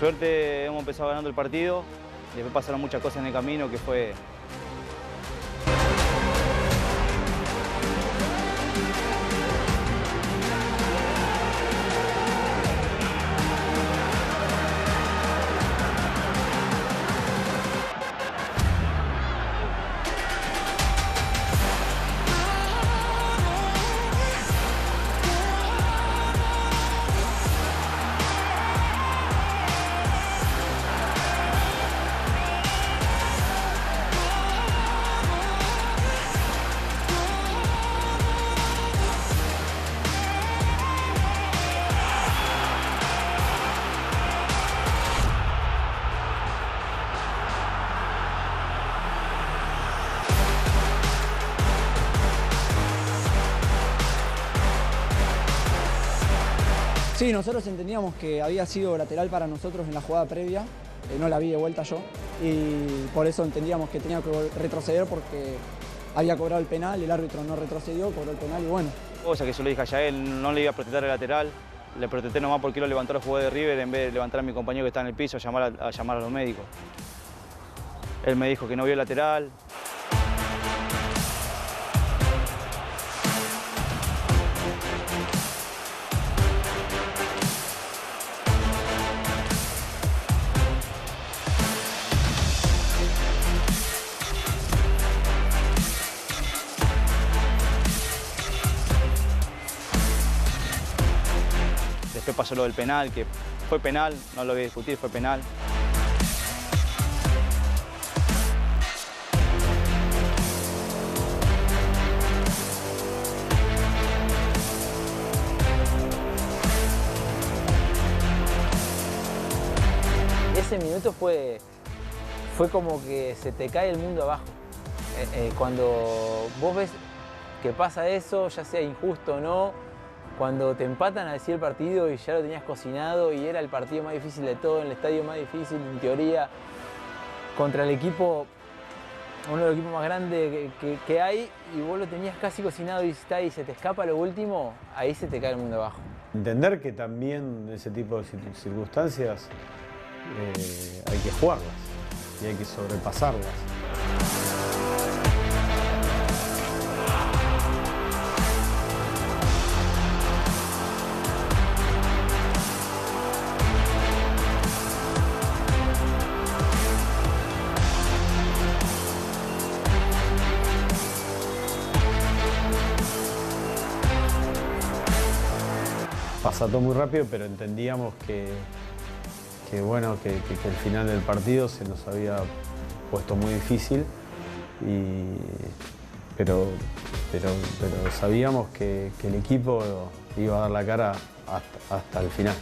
suerte hemos empezado ganando el partido, después pasaron muchas cosas en el camino que fue...
Sí, nosotros entendíamos que había sido lateral para nosotros en la jugada previa, no la vi de vuelta yo, y por eso entendíamos que tenía que retroceder porque había cobrado el penal, el árbitro no retrocedió, cobró el penal y bueno.
Cosa que yo le dije a Yael, no le iba a protestar el lateral, le protesté nomás porque lo levantó el jugador de River en vez de levantar a mi compañero que está en el piso a llamar a los médicos. Él me dijo que no vio el lateral. Después pasó lo del penal, que fue penal, no lo voy a discutir, fue penal.
Ese minuto fue como que se te cae el mundo abajo. Cuando vos ves que pasa eso, ya sea injusto o no, cuando te empatan así el partido y ya lo tenías cocinado y era el partido más difícil de todo, en el estadio más difícil, en teoría, contra el equipo, uno de los equipos más grandes que hay, y vos lo tenías casi cocinado y está ahí, se te escapa lo último, ahí se te cae el mundo abajo.
Entender que también ese tipo de circunstancias hay que jugarlas y hay que sobrepasarlas. Pasó todo muy rápido, pero entendíamos que el final del partido se nos había puesto muy difícil, pero sabíamos que el equipo iba a dar la cara hasta el final.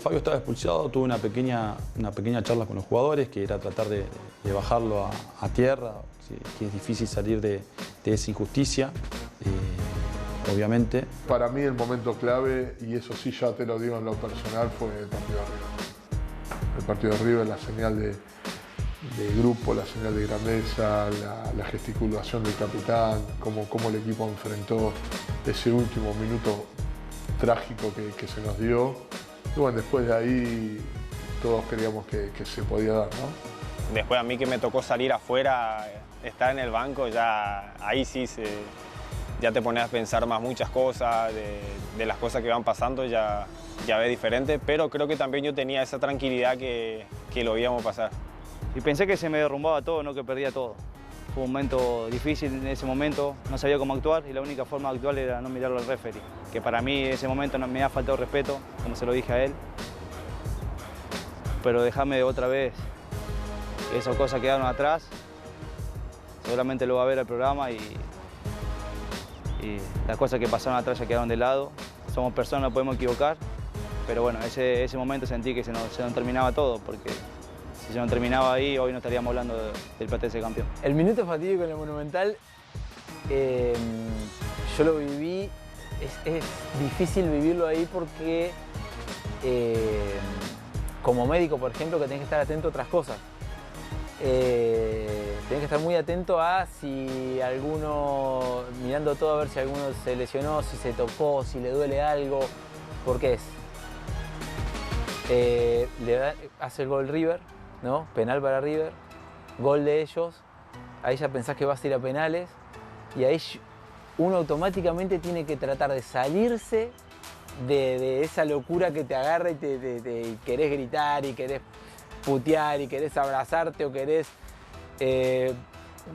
Fabio estaba expulsado, tuve una pequeña charla con los jugadores, que era tratar de bajarlo a tierra, que es difícil salir de esa injusticia, obviamente.
Para mí el momento clave, y eso sí ya te lo digo en lo personal, fue el partido de River. El partido de River, la señal de grupo, la señal de grandeza, la gesticulación del capitán, cómo el equipo enfrentó ese último minuto trágico que se nos dio. Y bueno, después de ahí todos creíamos que se podía dar, ¿no?
Después a mí que me tocó salir afuera, estar en el banco, ya ahí sí ya te pones a pensar más muchas cosas, de las cosas que van pasando, ya ves diferente, pero creo que también yo tenía esa tranquilidad que lo íbamos a pasar.
Y pensé que se me derrumbaba todo, no que perdía todo. Fue un momento difícil en ese momento, no sabía cómo actuar y la única forma de actuar era no mirarlo al referee, que para mí en ese momento me ha faltado respeto, como se lo dije a él. Pero déjame otra vez, esas cosas quedaron atrás, seguramente lo va a ver el programa y y las cosas que pasaron atrás ya quedaron de lado. Somos personas, no podemos equivocar, pero bueno, ese momento sentí que se nos terminaba todo, porque si se nos terminaba ahí, hoy no estaríamos hablando del Platense campeón.
El minuto fatídico en el Monumental, yo lo viví, es difícil vivirlo ahí porque como médico, por ejemplo, que tenés que estar atento a otras cosas. Tenés que estar muy atento a si alguno, mirando todo a ver si alguno se lesionó, si se tocó, si le duele algo, porque hace el gol River, ¿no? Penal para River, gol de ellos, ahí ya pensás que vas a ir a penales y ahí uno automáticamente tiene que tratar de salirse de esa locura que te agarra y querés gritar y querés putear y querés abrazarte o querés,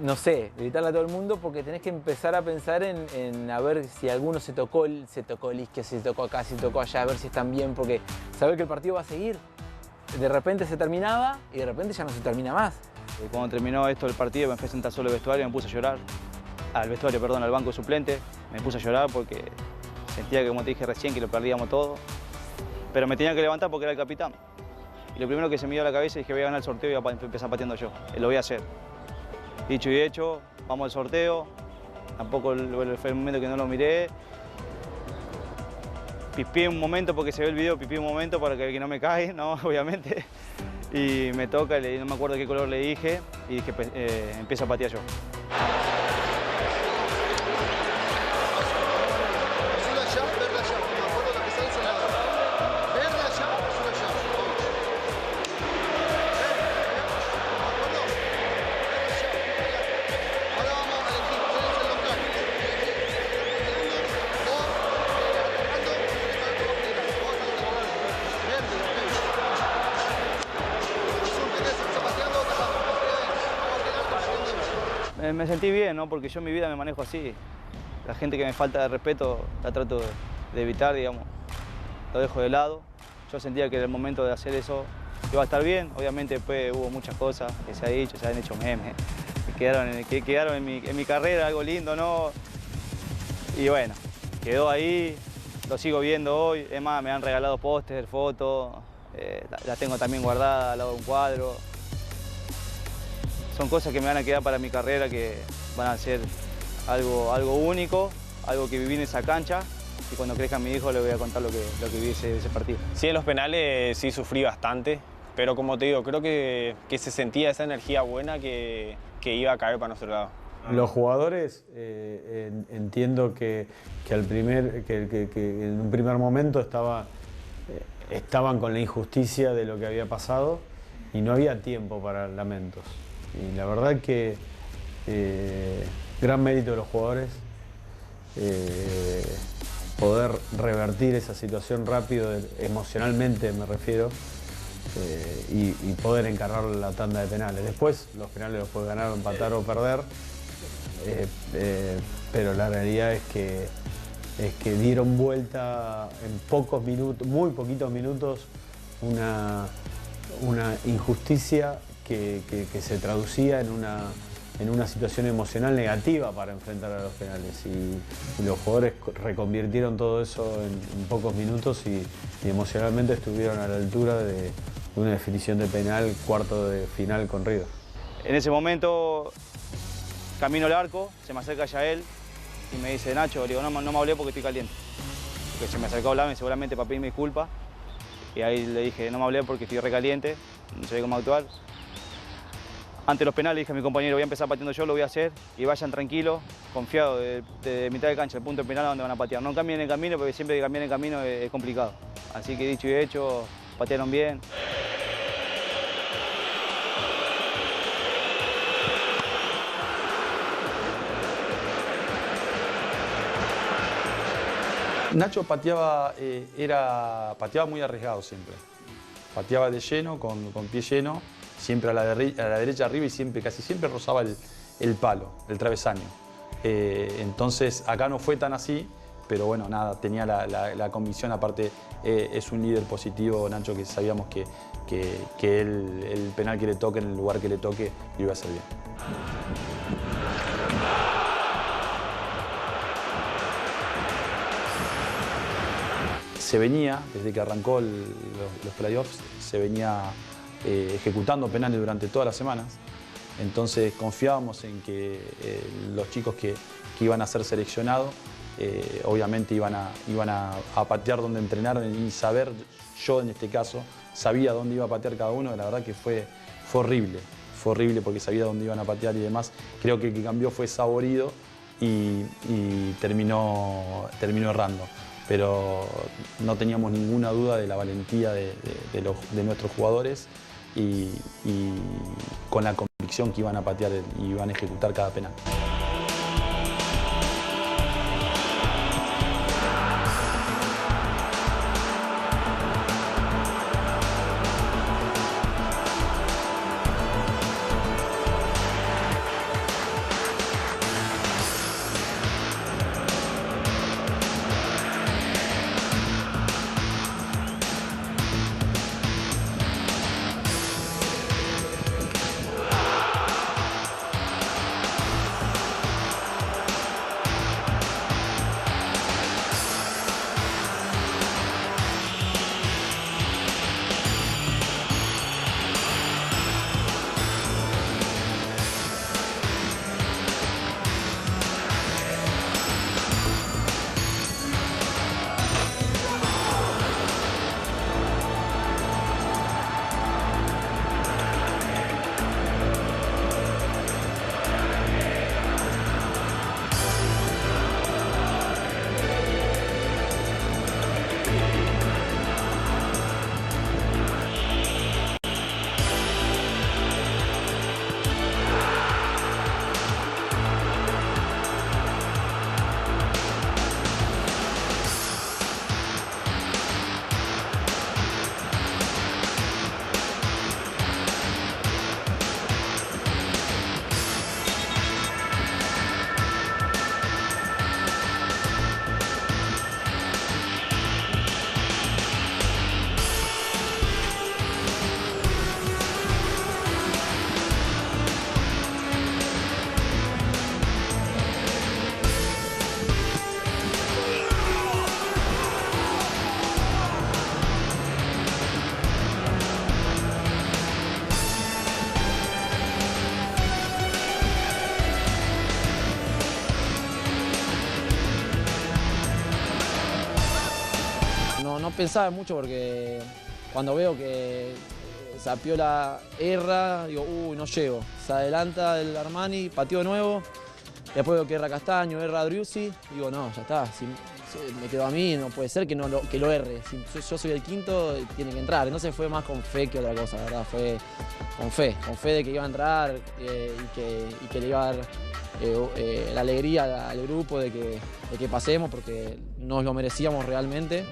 no sé, gritarle a todo el mundo, porque tenés que empezar a pensar en a ver si alguno se tocó el isquio, si se tocó acá, si se tocó allá, a ver si están bien, porque saber que el partido va a seguir. De repente se terminaba y de repente ya no se termina más.
Cuando terminó esto el partido me fui a sentar solo al vestuario y me puse a llorar. Al banco de suplente, me puse a llorar porque sentía que, como te dije recién, que lo perdíamos todo. Pero me tenía que levantar porque era el capitán. Y lo primero que se me dio a la cabeza es que voy a ganar el sorteo y voy a empezar pateando yo. Lo voy a hacer. Dicho y hecho, vamos al sorteo. Tampoco fue el momento que no lo miré. Pispié un momento porque se ve el video, pispié un momento para que no me cae, ¿no? Obviamente. Y me toca, no me acuerdo qué color le dije, y dije, empiezo a patear yo. Me sentí bien, ¿no? Porque yo en mi vida me manejo así. La gente que me falta de respeto la trato de evitar, digamos. Lo dejo de lado. Yo sentía que en el momento de hacer eso iba a estar bien. Obviamente después hubo muchas cosas que se ha dicho, se han hecho memes, que quedaron en mi carrera, algo lindo, ¿no? Y bueno, quedó ahí, lo sigo viendo hoy. Es más, me han regalado póster, fotos, las tengo también guardadas al lado de un cuadro. Son cosas que me van a quedar para mi carrera, que van a ser algo único, algo que viví en esa cancha, y cuando crezca mi hijo le voy a contar lo que viví ese partido.
Sí, en los penales sí sufrí bastante, pero como te digo, creo que se sentía esa energía buena que iba a caer para nuestro lado.
Los jugadores entiendo que en un primer momento estaban con la injusticia de lo que había pasado y no había tiempo para lamentos. Y la verdad que gran mérito de los jugadores, poder revertir esa situación rápido, emocionalmente me refiero, y poder encarar la tanda de penales. Después los penales los puede ganar, empatar o perder, pero la realidad es que dieron vuelta en pocos minutos, muy poquitos minutos, una injusticia que se traducía en una situación emocional negativa para enfrentar a los penales, y los jugadores reconvirtieron todo eso en pocos minutos y emocionalmente estuvieron a la altura de una definición de penal, cuarto de final con River.
En ese momento camino al arco, se me acerca Yael y me dice: Nacho, le digo, no me hablé porque estoy caliente. Porque se me acercó a hablarme seguramente para pedirme disculpas, y ahí le dije: no me hablé porque estoy recaliente, no sé cómo actuar. Ante los penales dije a mi compañero: voy a empezar pateando yo, lo voy a hacer, y vayan tranquilos, confiados, de mitad de cancha, el punto de penal a donde van a patear. No cambien el camino, porque siempre que cambian el camino es complicado. Así que dicho y hecho, patearon bien.
Nacho pateaba muy arriesgado siempre. Pateaba de lleno, con pie lleno, siempre a la derecha arriba, y casi siempre rozaba el palo, el travesaño. Entonces acá no fue tan así, pero bueno, nada, tenía la convicción. Aparte es un líder positivo, Nacho, que sabíamos que el penal que le toque, en el lugar que le toque, lo iba a hacer bien. se venía, desde que arrancó los playoffs, se venía ejecutando penales durante todas las semanas. Entonces confiábamos en que los chicos que iban a ser seleccionados obviamente iban a patear donde entrenaron y saber, yo en este caso, sabía dónde iba a patear cada uno. La verdad que fue horrible porque sabía dónde iban a patear y demás. Creo que el que cambió fue Saborido y terminó errando. Pero no teníamos ninguna duda de la valentía de nuestros jugadores y con la convicción que iban a patear y iban a ejecutar cada penal.
No pensaba mucho porque cuando veo que Zapiola erra, digo, uy, no llego. Se adelanta el Armani, pateó de nuevo. Después veo que erra Castaño, erra Driussi. Digo, no, ya está. Si me quedó a mí, no puede ser que lo erre. Si yo soy el quinto, tiene que entrar. Entonces fue más con fe que otra cosa, la verdad. Fue con fe de que iba a entrar y que le iba a dar la alegría al grupo de que pasemos porque nos lo merecíamos realmente.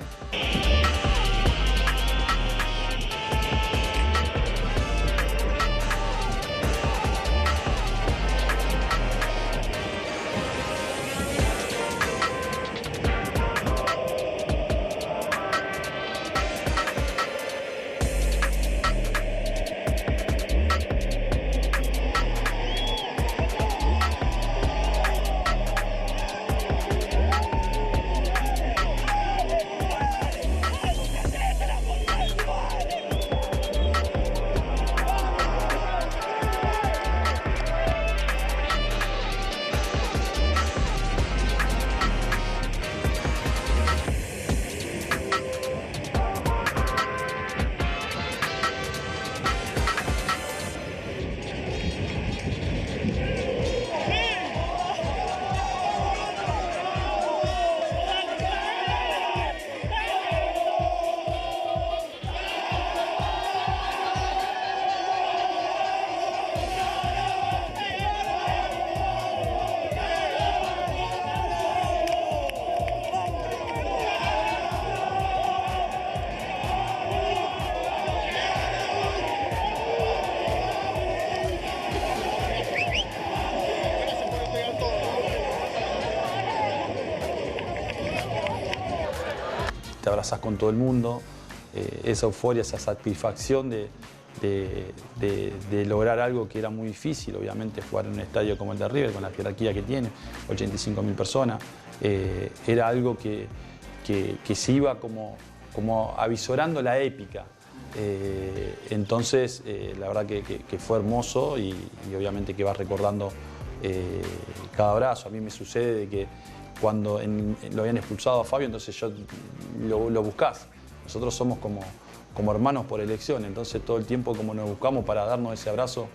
Te abrazás con todo el mundo, esa euforia, esa satisfacción de lograr algo que era muy difícil, obviamente jugar en un estadio como el de River, con la jerarquía que tiene, 85.000 personas, era algo que se iba como como avisorando la épica. Entonces, la verdad que fue hermoso y obviamente que vas recordando cada abrazo. A mí me sucede de que cuando lo habían expulsado a Fabio, entonces yo lo buscás. Nosotros somos como hermanos por elección, entonces todo el tiempo como nos buscamos para darnos ese abrazo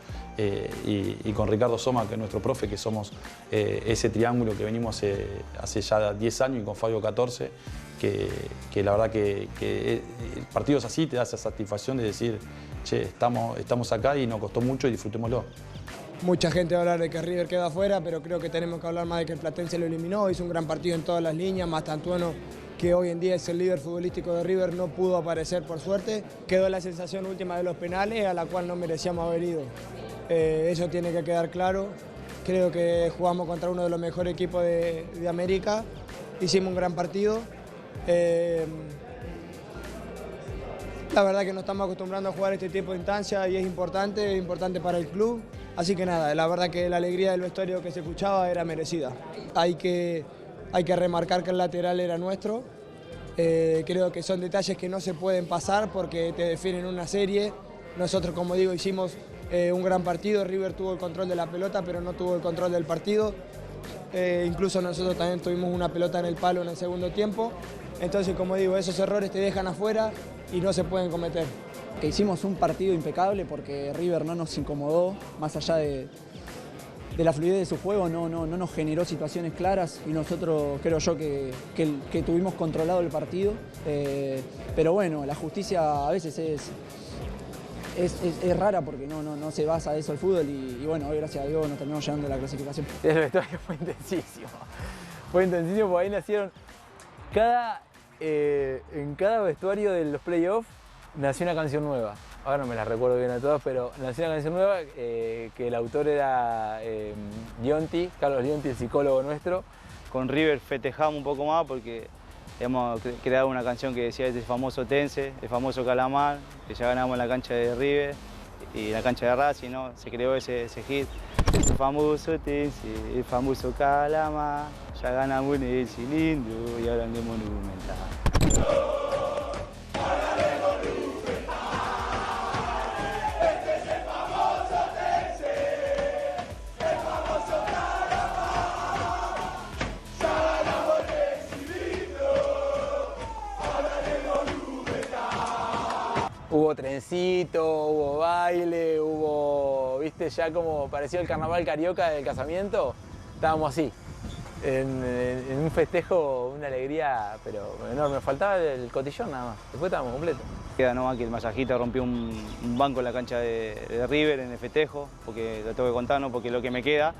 y con Ricardo Soma, que es nuestro profe, que somos ese triángulo que venimos hace ya 10 años y con Fabio 14, que la verdad que partidos así te da esa satisfacción de decir, che, estamos acá y nos costó mucho y disfrutémoslo.
Mucha gente va a hablar de que River queda afuera, pero creo que tenemos que hablar más de que el Platense lo eliminó, hizo un gran partido en todas las líneas, Mastantuono, que hoy en día es el líder futbolístico de River, no pudo aparecer por suerte. Quedó la sensación última de los penales, a la cual no merecíamos haber ido. Eso tiene que quedar claro. Creo que jugamos contra uno de los mejores equipos de América, hicimos un gran partido. La verdad que nos estamos acostumbrando a jugar este tipo de instancias y es importante para el club. Así que nada, la verdad que la alegría del vestuario que se escuchaba era merecida. Hay que remarcar que el lateral era nuestro. Creo que son detalles que no se pueden pasar porque te definen una serie. Nosotros, como digo, hicimos un gran partido. River tuvo el control de la pelota, pero no tuvo el control del partido. Incluso nosotros también tuvimos una pelota en el palo en el segundo tiempo. Entonces, como digo, esos errores te dejan afuera y no se pueden cometer.
Que hicimos un partido impecable porque River no nos incomodó, más allá de la fluidez de su juego, no nos generó situaciones claras y nosotros creo yo que tuvimos controlado el partido. Pero bueno, la justicia a veces es rara porque no se basa eso el fútbol y bueno, hoy gracias a Dios nos terminamos llegando a la clasificación.
El vestuario fue intensísimo. Fue intensísimo porque ahí nacieron en cada vestuario de los playoffs nació una canción nueva. Ahora no me la recuerdo bien a todas, pero nació una canción nueva que el autor era Gionti, Carlos Gionti, el psicólogo nuestro.
Con River festejamos un poco más porque hemos creado una canción que decía ese famoso Tense, el famoso Calamar, que ya ganamos en la cancha de River y la cancha de Racing, ¿no? Se creó ese hit. El famoso Tense, el famoso Calamar, ya ganamos en el cilindro y ahora en el Monumental.
Hubo trencito, hubo baile, hubo, viste, ya como pareció el carnaval carioca del casamiento, estábamos así, en un festejo, una alegría, pero enorme, faltaba el cotillón nada más, después estábamos completos.
Queda nomás que el masajista rompió un banco en la cancha de River en el festejo, porque lo tengo que contar, ¿no? Porque lo que me queda,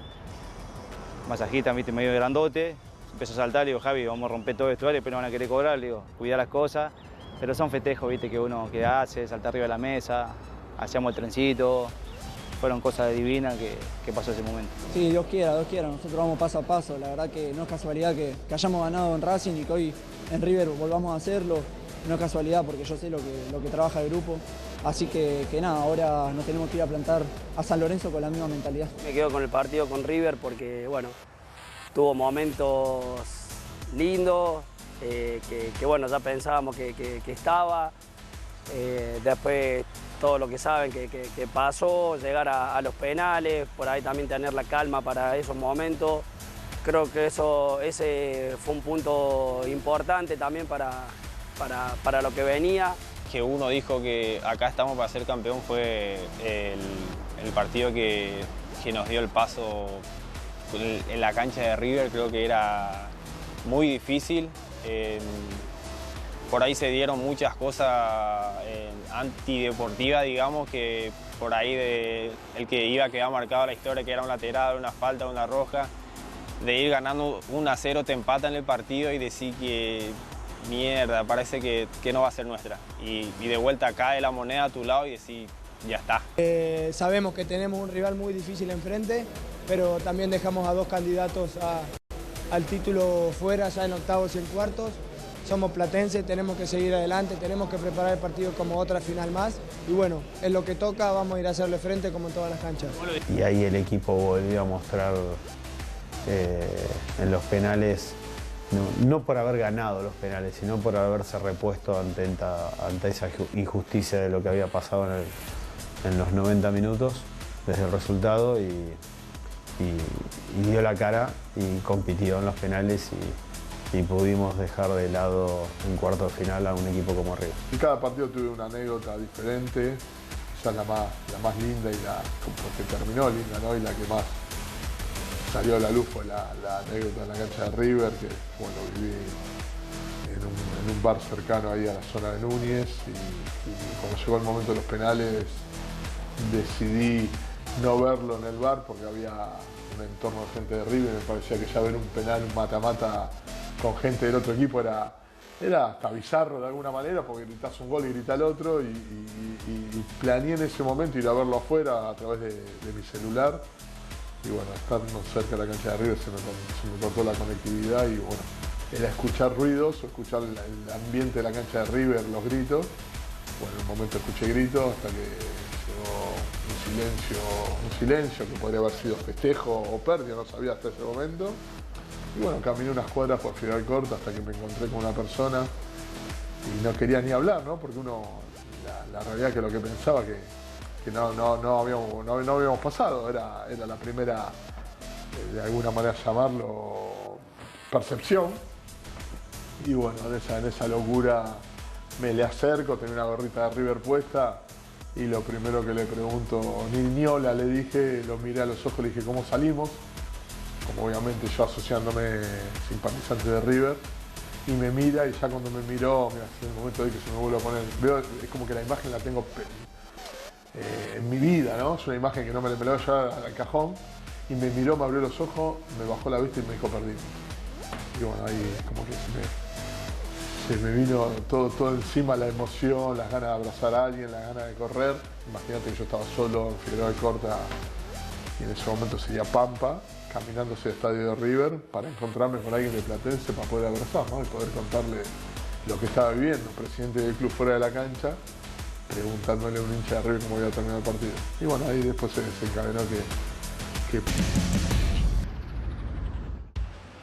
masajista, viste, medio grandote, empezó a saltar, le digo, Javi, vamos a romper todo el vestuario, pero no van a querer cobrar, le digo, cuidar las cosas. Pero son festejos, viste, que uno hace, saltar arriba de la mesa, hacíamos el trencito, fueron cosas divinas que pasó ese momento.
Sí, Dios quiera, nosotros vamos paso a paso, la verdad que no es casualidad que hayamos ganado en Racing y que hoy en River volvamos a hacerlo, no es casualidad porque yo sé lo que trabaja el grupo, así que nada, ahora nos tenemos que ir a plantar a San Lorenzo con la misma mentalidad.
Me quedo con el partido con River porque, bueno, tuvo momentos lindos, que bueno, ya pensábamos que estaba, después todo lo que saben que pasó, llegar a los penales, por ahí también tener la calma para esos momentos. Creo que ese fue un punto importante también para lo que venía.
Que uno dijo que acá estamos para ser campeón fue el partido que nos dio el paso en la cancha de River, creo que era muy difícil. Por ahí se dieron muchas cosas antideportivas, digamos, que por ahí el que iba a quedar marcado la historia, que era un lateral, una falta, una roja, de ir ganando 1-0 te empatan el partido y decir que mierda, parece que no va a ser nuestra. Y de vuelta cae la moneda a tu lado y decir ya está.
Sabemos que tenemos un rival muy difícil enfrente, pero también dejamos a dos candidatos al título fuera, ya en octavos y en cuartos. Somos platenses, tenemos que seguir adelante, tenemos que preparar el partido como otra final más. Y bueno, en lo que toca vamos a ir a hacerle frente como en todas las canchas.
Y ahí el equipo volvió a mostrar en los penales no por haber ganado los penales, sino por haberse repuesto ante esa injusticia de lo que había pasado en los 90 minutos desde el resultado y dio la cara y compitió en los penales y pudimos dejar de lado en cuarto de final a un equipo como River.
En cada partido tuve una anécdota diferente, quizás la más linda y porque terminó linda, ¿no? Y la que más salió a la luz fue la anécdota en la cancha de River, que bueno, viví en un bar cercano ahí a la zona de Núñez y cuando llegó el momento de los penales decidí no verlo en el bar porque había un entorno de gente de River, me parecía que ya ver un penal, un mata-mata con gente del otro equipo era hasta bizarro de alguna manera porque gritás un gol y grita el otro y planeé en ese momento ir a verlo afuera a través de mi celular y bueno, estando cerca de la cancha de River se me cortó la conectividad y bueno, era escuchar ruidos, escuchar el ambiente de la cancha de River, los gritos. Bueno, en un momento escuché gritos hasta que llegó un silencio que podría haber sido festejo o pérdida, no sabía hasta ese momento. Y bueno, caminé unas cuadras por Fidel Corta hasta que me encontré con una persona y no quería ni hablar, ¿no? Porque la realidad que lo que pensaba que no habíamos pasado, era la primera, de alguna manera llamarlo, percepción. Y bueno, en esa locura me le acerco, tenía una gorrita de River puesta y lo primero que le pregunto, ni hola le dije, lo miré a los ojos, le dije ¿cómo salimos? Como obviamente yo asociándome simpatizante de River y me mira y ya cuando me miró, mira, en el momento de que se me vuelve a poner, veo, es como que la imagen la tengo en mi vida, ¿no? Es una imagen que no me la voy a llevar al cajón y me miró, me abrió los ojos, me bajó la vista y me dijo perdimos. Y bueno, ahí como que se me vino todo encima, la emoción, las ganas de abrazar a alguien, las ganas de correr. Imagínate que yo estaba solo en Figueroa de Corta y en ese momento sería Pampa, caminando hacia el estadio de River para encontrarme con alguien de Platense para poder abrazar, ¿no? Y poder contarle lo que estaba viviendo, presidente del club fuera de la cancha, preguntándole a un hincha de River cómo había terminado el partido. Y bueno, ahí después se desencadenó que...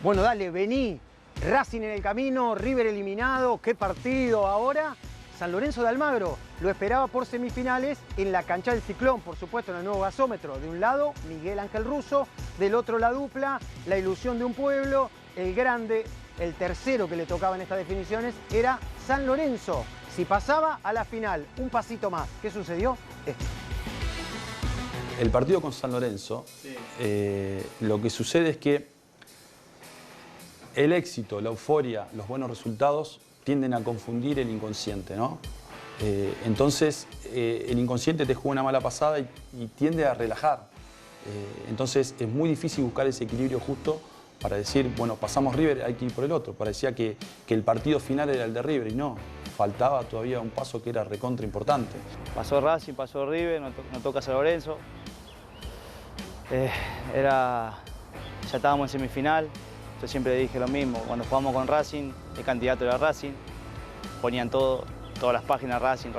Bueno, dale, vení. Racing en el camino, River eliminado. ¿Qué partido ahora? San Lorenzo de Almagro lo esperaba por semifinales en la cancha del Ciclón, por supuesto, en el nuevo gasómetro. De un lado, Miguel Ángel Russo, del otro la dupla, la ilusión de un pueblo, el grande, el tercero que le tocaba en estas definiciones era San Lorenzo. Si pasaba a la final, un pasito más. ¿Qué sucedió?
El partido con San Lorenzo, lo que sucede es que el éxito, la euforia, los buenos resultados tienden a confundir el inconsciente, ¿no? Entonces, el inconsciente te juega una mala pasada y tiende a relajar. Entonces, es muy difícil buscar ese equilibrio justo para decir, bueno, pasamos River, hay que ir por el otro. Parecía que el partido final era el de River y no. Faltaba todavía un paso que era recontra importante.
Pasó Racing, pasó River, nos toca San Lorenzo. Ya estábamos en semifinal. Yo siempre dije lo mismo, cuando jugamos con Racing, el candidato era Racing, ponían todas las páginas Racing.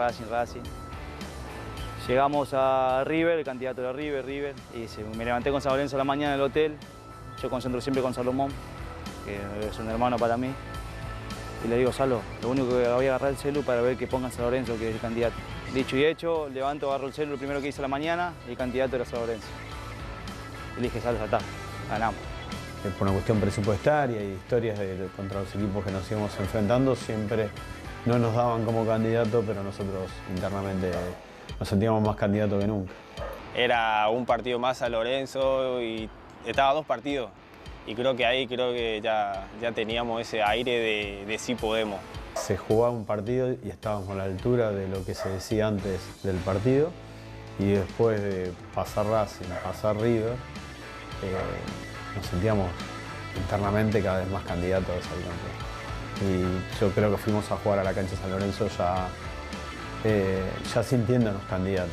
Llegamos a River, el candidato era River, y me levanté con San Lorenzo a la mañana en el hotel, yo concentro siempre con Salomón, que es un hermano para mí, y le digo, Salo, lo único que voy a agarrar el celu para ver que pongan San Lorenzo, que es el candidato. Dicho y hecho, levanto, agarro el celu, lo primero que hice a la mañana, y el candidato era San Lorenzo. Y le dije, Salo, ya está, ganamos.
Por una cuestión presupuestaria y historias contra los equipos que nos íbamos enfrentando, siempre no nos daban como candidato, pero nosotros internamente nos sentíamos más candidatos que nunca.
Era un partido más a Lorenzo y estaba 2 partidos. Y creo que ya teníamos ese aire de sí podemos.
Se jugaba un partido y estábamos a la altura de lo que se decía antes del partido. Y después de pasar Racing, pasar River, nos sentíamos internamente cada vez más candidatos a ser campeón. Y yo creo que fuimos a jugar a la cancha de San Lorenzo ya sintiéndonos candidatos.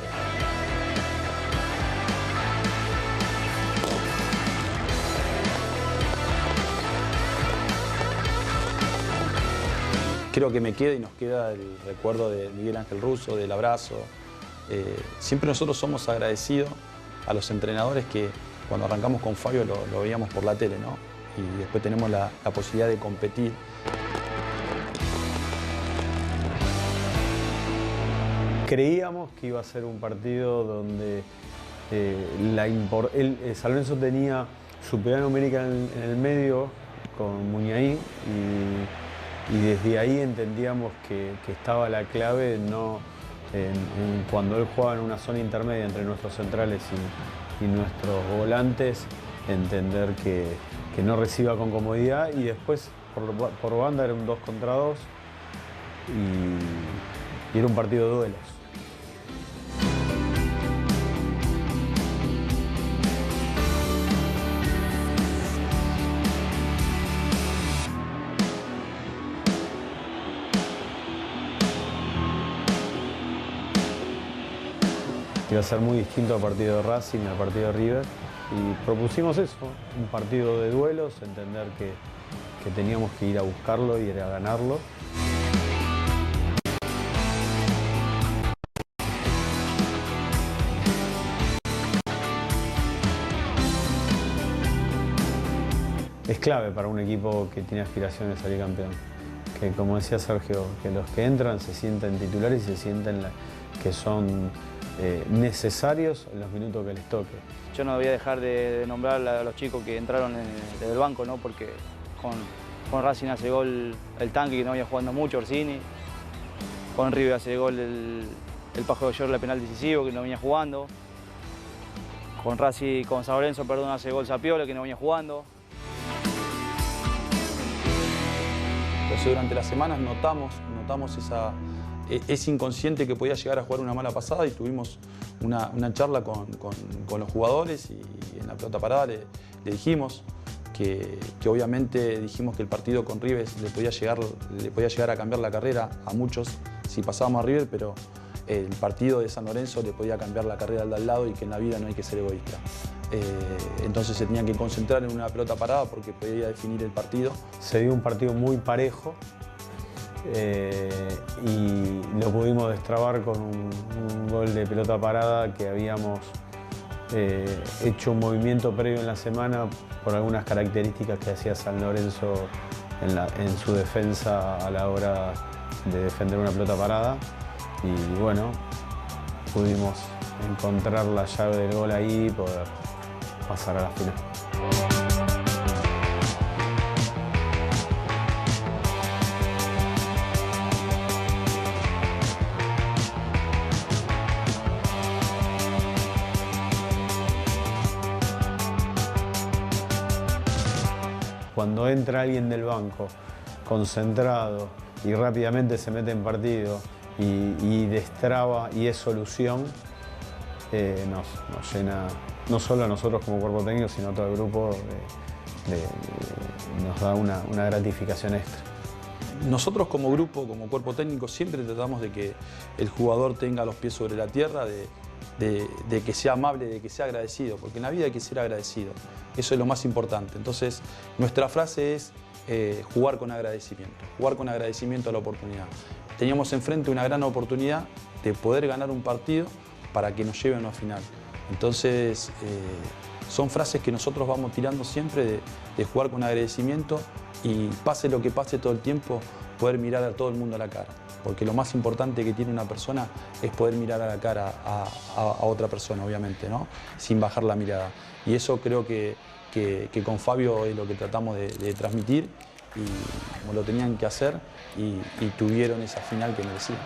Creo que me queda y nos queda el recuerdo de Miguel Ángel Russo, del abrazo. Siempre nosotros somos agradecidos a los entrenadores que cuando arrancamos con Fabio lo veíamos por la tele, ¿no? y después tenemos la posibilidad de competir.
Creíamos que iba a ser un partido donde San Lorenzo tenía superioridad numérica en el medio con Muñaí y desde ahí entendíamos que estaba la clave cuando él jugaba en una zona intermedia entre nuestros centrales y nuestros volantes, entender que no reciba con comodidad y después por banda era un 2 contra 2 y era un partido de duelos. Iba a ser muy distinto al partido de Racing, al partido de River y propusimos eso, un partido de duelos, entender que teníamos que ir a buscarlo y ir a ganarlo. Es clave para un equipo que tiene aspiraciones de salir campeón, que como decía Sergio, que los que entran se sienten titulares y se sienten que son necesarios en los minutos que les toque.
Yo no voy a dejar de nombrar a los chicos que entraron desde el banco, ¿no? Porque con Racing hace gol el Tanque, que no venía jugando mucho, Orsini. Con River hace gol el Pajo de Yorla, penal decisivo, que no venía jugando. Con Racing, con San Lorenzo, perdón, hace gol Zapiola, que no venía jugando.
Entonces durante las semanas notamos ese inconsciente que podía llegar a jugar una mala pasada y tuvimos una charla con los jugadores y en la pelota parada le dijimos que obviamente dijimos que el partido con River le podía llegar a cambiar la carrera a muchos si pasábamos a River, pero el partido de San Lorenzo le podía cambiar la carrera al de al lado y que en la vida no hay que ser egoísta. Entonces se tenían que concentrar en una pelota parada porque podía definir el partido.
Se dio un partido muy parejo y lo pudimos destrabar con un gol de pelota parada que habíamos hecho un movimiento previo en la semana por algunas características que hacía San Lorenzo en su defensa a la hora de defender una pelota parada. Y bueno, pudimos encontrar la llave del gol ahí y poder pasar a la final. Cuando entra alguien del banco concentrado y rápidamente se mete en partido y destraba y es solución, nos llena, no solo a nosotros como cuerpo técnico, sino a todo el grupo, nos da una gratificación extra.
Nosotros como grupo, como cuerpo técnico, siempre tratamos de que el jugador tenga los pies sobre la tierra, de que sea amable, de que sea agradecido, porque en la vida hay que ser agradecido. Eso es lo más importante. Entonces, nuestra frase es jugar con agradecimiento a la oportunidad. Teníamos enfrente una gran oportunidad de poder ganar un partido para que nos lleven a una final. Entonces, son frases que nosotros vamos tirando siempre de jugar con agradecimiento y pase lo que pase todo el tiempo, poder mirar a todo el mundo a la cara. Porque lo más importante que tiene una persona es poder mirar a la cara a otra persona, obviamente, ¿no? Sin bajar la mirada. Y eso creo que con Fabio es lo que tratamos de transmitir y como lo tenían que hacer y tuvieron esa final que merecían.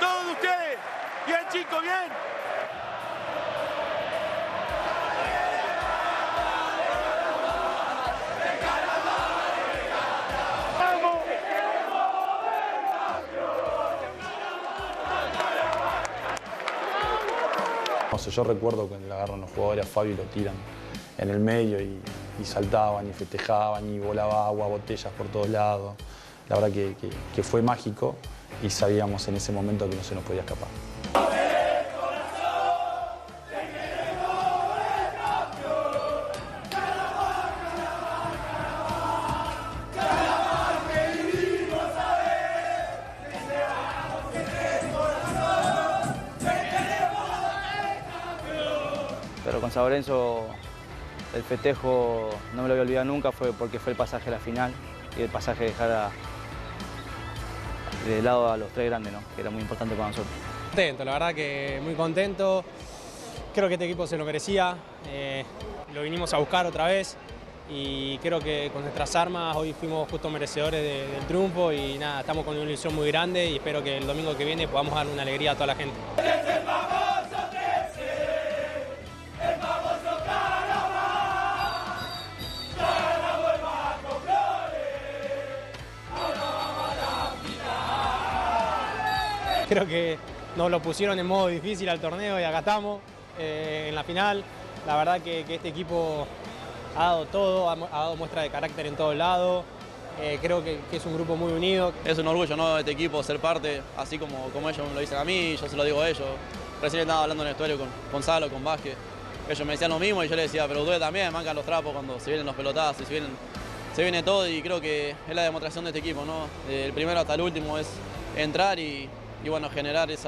Todos ustedes, bien chicos, bien.
Yo recuerdo que le agarran los jugadores a Fabio y lo tiran en el medio y saltaban y festejaban y volaba agua, botellas por todos lados. La verdad que fue mágico y sabíamos en ese momento que no se nos podía escapar.
San Lorenzo, el festejo no me lo voy a olvidar nunca, porque fue el pasaje a la final y el pasaje de dejar de lado a los 3 grandes, ¿no? Que era muy importante para nosotros.
Contento, la verdad que muy contento. Creo que este equipo se lo merecía, lo vinimos a buscar otra vez y creo que con nuestras armas hoy fuimos justo merecedores del triunfo y nada, estamos con una ilusión muy grande y espero que el domingo que viene podamos dar una alegría a toda la gente. Creo que nos lo pusieron en modo difícil al torneo y acá estamos en la final. La verdad que este equipo ha dado todo, ha dado muestra de carácter en todos lados. Creo que es un grupo muy unido.
Es un orgullo, ¿no?, de este equipo ser parte, así como ellos me lo dicen a mí, yo se lo digo a ellos. Recién estaba hablando en el vestuario con Gonzalo, con Vázquez. Ellos me decían lo mismo y yo les decía, pero ustedes también mancan los trapos cuando se vienen los pelotazos, se viene todo, y creo que es la demostración de este equipo, ¿no? Del primero hasta el último es entrar y bueno, generar es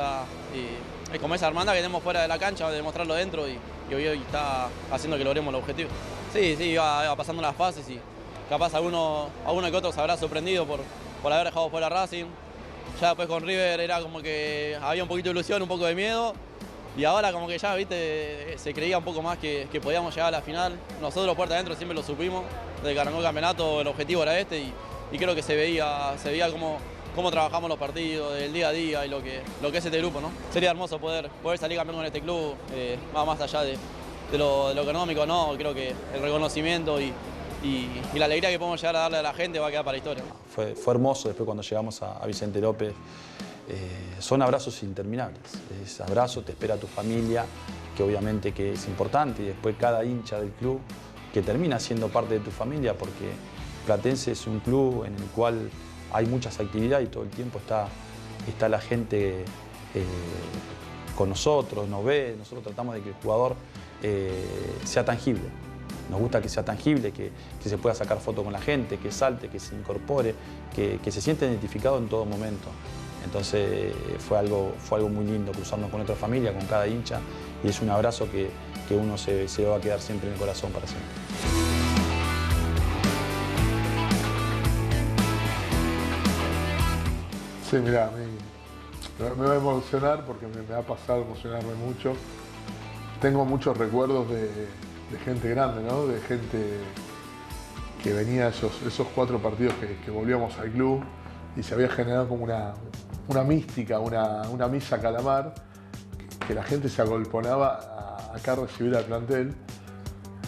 como esa hermandad que tenemos fuera de la cancha, demostrarlo dentro y hoy está haciendo que logremos el objetivo. Sí, iba pasando las fases y capaz a uno que otro se habrá sorprendido por haber dejado fuera Racing. Ya después con River era como que había un poquito de ilusión, un poco de miedo, y ahora como que ya, viste, se creía un poco más que podíamos llegar a la final. Nosotros puerta adentro siempre lo supimos, desde que arrancó el campeonato el objetivo era este y creo que se veía cómo trabajamos los partidos, el día a día y lo que es este grupo, ¿no? Sería hermoso poder salir campeón con este club, más allá de lo económico, ¿no? Creo que el reconocimiento y la alegría que podemos llegar a darle a la gente va a quedar para la historia.
Fue hermoso después cuando llegamos a Vicente López. Son abrazos interminables. Es abrazo, te espera tu familia, que obviamente que es importante, y después cada hincha del club que termina siendo parte de tu familia, porque Platense es un club en el cual hay muchas actividades y todo el tiempo está la gente con nosotros, nos ve, nosotros tratamos de que el jugador sea tangible. Nos gusta que sea tangible, que se pueda sacar foto con la gente, que salte, que se incorpore, que se sienta identificado en todo momento. Entonces fue algo muy lindo cruzarnos con otra familia, con cada hincha, y es un abrazo que uno se va a quedar siempre en el corazón para siempre.
Sí, mirá, me va a emocionar porque me ha pasado emocionarme mucho. Tengo muchos recuerdos de gente grande, ¿no? De gente que venía esos 4 partidos que volvíamos al club y se había generado como una mística, una misa calamar, que la gente se agolponaba acá a recibir al plantel.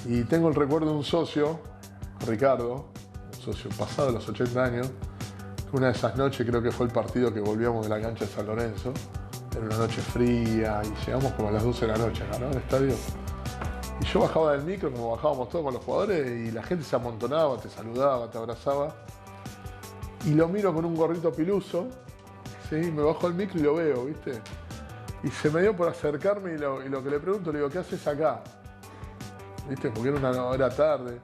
Y tengo el recuerdo de un socio, Ricardo, un socio pasado de los 80 años. Una de esas noches, creo que fue el partido que volvíamos de la cancha de San Lorenzo. Era una noche fría y llegamos como a las 12 de la noche acá, ¿no?, al estadio. Y yo bajaba del micro, como bajábamos todos con los jugadores, y la gente se amontonaba, te saludaba, te abrazaba. Y lo miro con un gorrito piluso, ¿sí? Me bajo del micro y lo veo, ¿viste? Y se me dio por acercarme y lo que le pregunto, le digo, ¿qué haces acá? ¿Viste? Porque era tarde.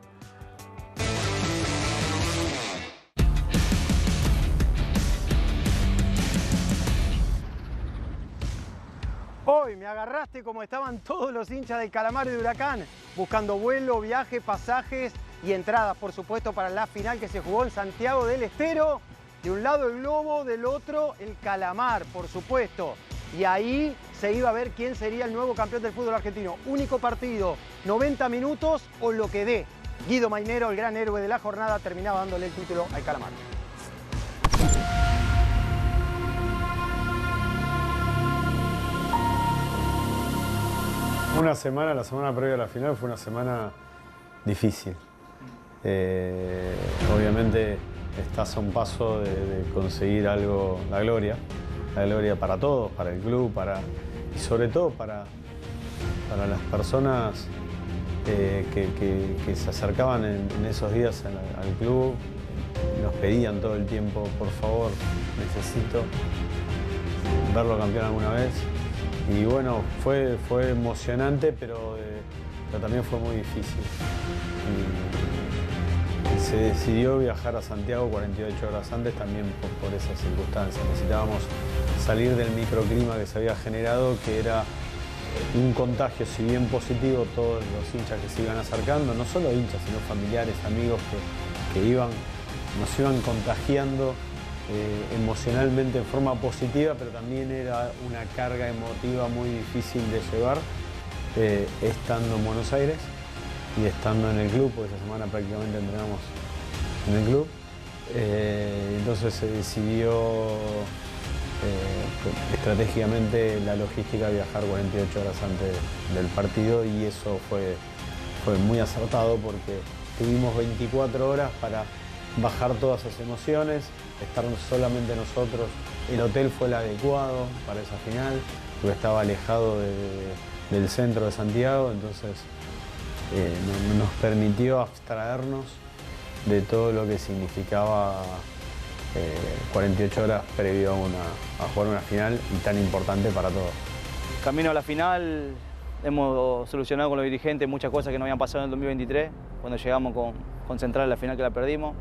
Hoy me agarraste como estaban todos los hinchas del Calamar de Huracán, buscando vuelo, viaje, pasajes y entradas, por supuesto, para la final que se jugó en Santiago del Estero. De un lado el Globo, del otro el Calamar, por supuesto. Y ahí se iba a ver quién sería el nuevo campeón del fútbol argentino. Único partido, 90 minutos o lo que dé. Guido Mainero, el gran héroe de la jornada, terminaba dándole el título al Calamar.
La semana previa a la final fue una semana difícil. Obviamente estás a un paso de conseguir algo, la gloria para todos, para el club, y sobre todo para las personas que se acercaban en esos días al club. Nos pedían todo el tiempo, por favor, necesito verlo campeón alguna vez. Y bueno, fue emocionante, pero también fue muy difícil. Y se decidió viajar a Santiago 48 horas antes también por esas circunstancias. Necesitábamos salir del microclima que se había generado, que era un contagio, si bien positivo, todos los hinchas que se iban acercando, no solo hinchas, sino familiares, amigos que nos iban contagiando emocionalmente en forma positiva, pero también era una carga emotiva muy difícil de llevar estando en Buenos Aires y estando en el club, porque esa semana prácticamente entrenamos en el club. Entonces se decidió estratégicamente la logística de viajar 48 horas antes del partido, y eso fue muy acertado porque tuvimos 24 horas para bajar todas esas emociones, estar solamente nosotros. El hotel fue el adecuado para esa final, porque estaba alejado del centro de Santiago, entonces nos permitió abstraernos de todo lo que significaba 48 horas previo a jugar una final y tan importante para todos.
Camino a la final, hemos solucionado con los dirigentes muchas cosas que no habían pasado en el 2023, cuando llegamos con Central a la final que la perdimos.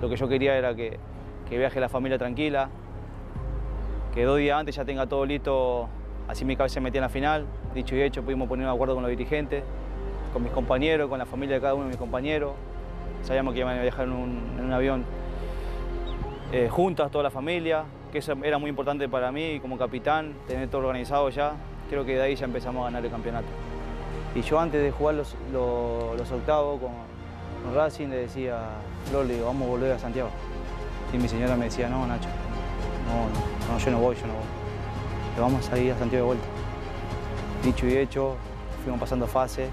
Lo que yo quería era que viaje la familia tranquila, que 2 días antes ya tenga todo listo, así mi cabeza se metía en la final. Dicho y hecho, pudimos poner un acuerdo con los dirigentes, con mis compañeros, con la familia de cada uno de mis compañeros. Sabíamos que iban a viajar en un avión juntas, toda la familia, que eso era muy importante para mí como capitán, tener todo organizado ya. Creo que de ahí ya empezamos a ganar el campeonato. Y yo antes de jugar los octavos con Racing le decía, Flor, le digo, vamos a volver a Santiago. Y mi señora me decía, no, Nacho, no, yo no voy. Le vamos a ir a Santiago de vuelta. Dicho y hecho, fuimos pasando fases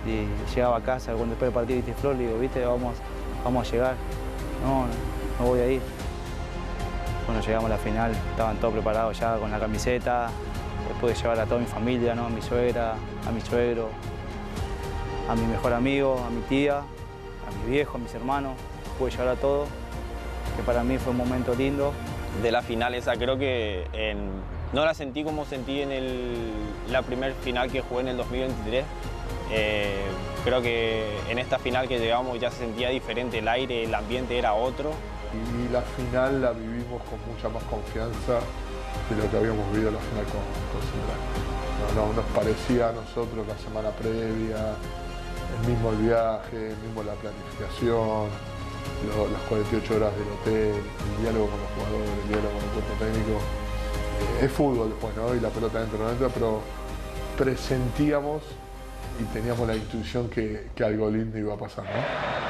y llegaba a casa, cuando después del partido, viste, Flor, le digo, viste, vamos a llegar. No voy a ir. Cuando llegamos a la final, estaban todos preparados ya con la camiseta. Después de llevar a toda mi familia, ¿no? A mi suegra, a mi suegro, a mi mejor amigo, a mi tía, a mi viejo, a mis hermanos. Pude llevar a todos, que para mí fue un momento lindo.
De la final esa creo que no la sentí como sentí en la primer final que jugué en el 2023. Creo que en esta final que llegamos ya se sentía diferente el aire, el ambiente era otro.
Y la final la vivimos con mucha más confianza de lo que habíamos vivido la final con Central. Nos parecía a nosotros la semana previa, el mismo el viaje, el mismo la planificación, las 48 horas del hotel, el diálogo con los jugadores, el diálogo con el cuerpo técnico. Es fútbol, bueno, y la pelota dentro no entra, pero presentíamos y teníamos la intuición que algo lindo iba a pasar, ¿no?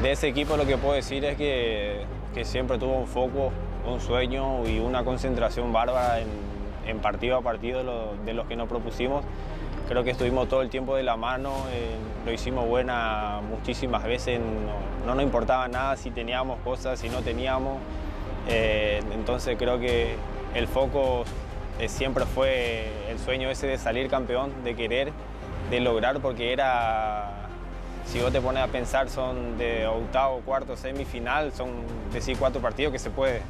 De ese equipo lo que puedo decir es que siempre tuvo un foco, un sueño y una concentración bárbara en partido a partido de los que nos propusimos. Creo que estuvimos todo el tiempo de la mano, lo hicimos buena muchísimas veces, no nos importaba nada si teníamos cosas, si no teníamos. Entonces creo que el foco siempre fue el sueño ese de salir campeón, de querer, de lograr, porque era... Si vos te pones a pensar, son de octavo, cuarto, semifinal, son decir 4 partidos que se puede.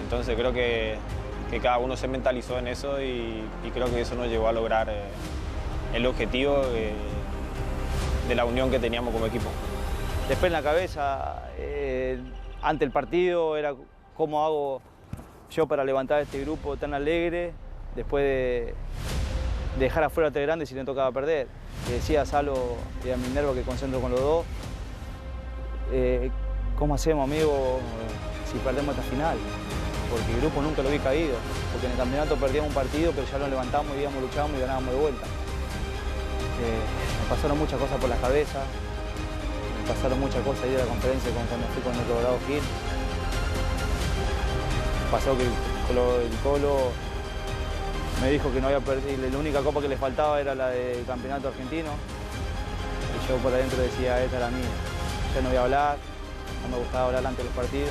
Entonces creo que cada uno se mentalizó en eso y creo que eso nos llevó a lograr el objetivo de la unión que teníamos como equipo.
Después en la cabeza, ante el partido, era cómo hago yo para levantar este grupo tan alegre después de dejar afuera a Telegrande si le tocaba perder. Le decía a Salo y a Minerva que concentro con los dos. ¿Cómo hacemos, amigo, si perdemos esta final? Porque el grupo nunca lo vi caído. Porque en el campeonato perdíamos un partido, pero ya lo levantamos, íbamos, luchábamos y ganábamos de vuelta. Me pasaron muchas cosas por la cabeza. Me pasaron muchas cosas ahí de la conferencia cuando fui con el Colorado Gil. Pasó que el Colo me dijo que no había perdido, la única copa que le faltaba era la del campeonato argentino. Y yo por adentro decía, esta era mía. Ya no voy a hablar, no me gustaba hablar antes de los partidos.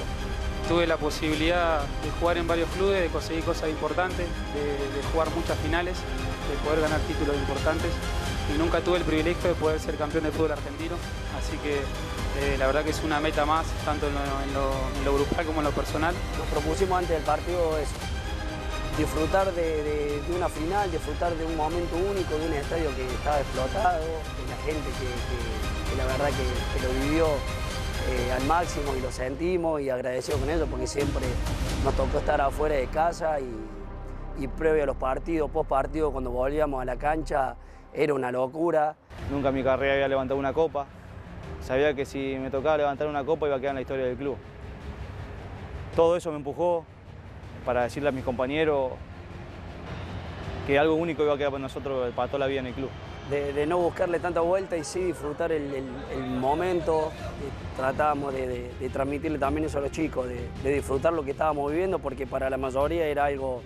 Tuve la posibilidad de jugar en varios clubes, de conseguir cosas importantes, de jugar muchas finales, de poder ganar títulos importantes. Y nunca tuve el privilegio de poder ser campeón del fútbol argentino. Así que la verdad que es una meta más, tanto en lo grupal como en lo personal.
Nos propusimos antes del partido eso. Disfrutar de una final, disfrutar de un momento único, de un estadio que estaba explotado, de la gente que la verdad que lo vivió al máximo y lo sentimos y agradecidos con eso porque siempre nos tocó estar afuera de casa y previo a los partidos, post partido, cuando volvíamos a la cancha, era una locura.
Nunca en mi carrera había levantado una copa. Sabía que si me tocaba levantar una copa iba a quedar en la historia del club. Todo eso me empujó para decirle a mis compañeros que algo único iba a quedar para nosotros para toda la vida en el club.
De no buscarle tanta vuelta y sí disfrutar el momento. Tratábamos de transmitirle también eso a los chicos, de disfrutar lo que estábamos viviendo, porque para la mayoría era algo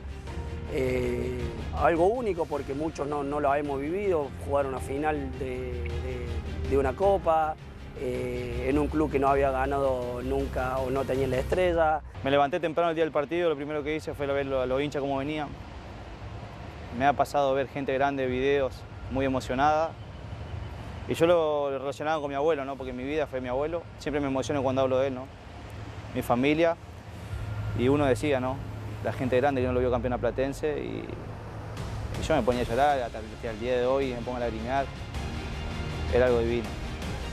único, porque muchos no lo habíamos vivido, jugar una final de una copa, en un club que no había ganado nunca o no tenía la estrella.
Me levanté temprano el día del partido, lo primero que hice fue ver a los hinchas cómo venían. Me ha pasado ver gente grande, videos, muy emocionada. Y yo lo relacionaba con mi abuelo, ¿no? Porque mi vida fue mi abuelo. Siempre me emociono cuando hablo de él, ¿no? Mi familia. Y uno decía, ¿no? La gente grande que no lo vio campeón a Platense. Y yo me ponía a llorar hasta el día de hoy, me pongo a lagrimear. Era algo divino.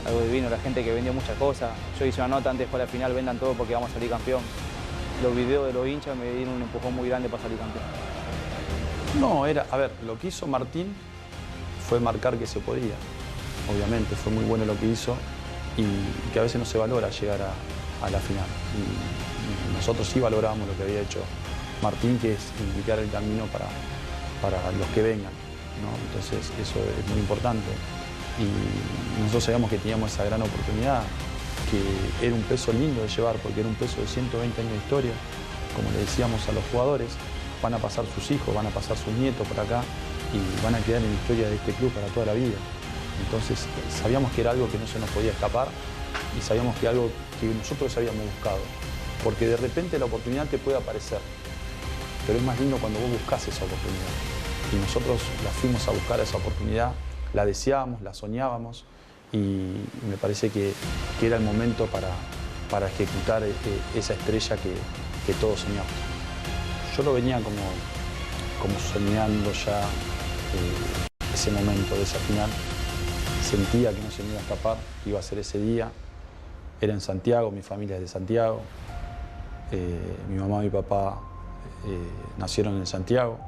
Algo divino, la gente que vendió muchas cosas. Yo hice una nota antes de jugar la final, vendan todo porque vamos a salir campeón. Los videos de los hinchas me dieron un empujón muy grande para salir campeón.
No, a ver, lo que hizo Martín fue marcar que se podía. Obviamente, fue muy bueno lo que hizo y que a veces no se valora llegar a la final. Y nosotros sí valoramos lo que había hecho Martín, que es indicar el camino para los que vengan, ¿no? Entonces, eso es muy importante. Y nosotros sabíamos que teníamos esa gran oportunidad, que era un peso lindo de llevar, porque era un peso de 120 años de historia. Como le decíamos a los jugadores, van a pasar sus hijos, van a pasar sus nietos por acá y van a quedar en la historia de este club para toda la vida. Entonces sabíamos que era algo que no se nos podía escapar y sabíamos que era algo que nosotros habíamos buscado. Porque de repente la oportunidad te puede aparecer, pero es más lindo cuando vos buscás esa oportunidad. Y nosotros la fuimos a buscar esa oportunidad, la deseábamos, la soñábamos y me parece que era el momento para ejecutar esa estrella que todos soñamos. Yo lo venía como soñando ya ese momento de esa final. Sentía que no se me iba a escapar, iba a ser ese día. Era en Santiago, mi familia es de Santiago. Mi mamá y mi papá nacieron en Santiago.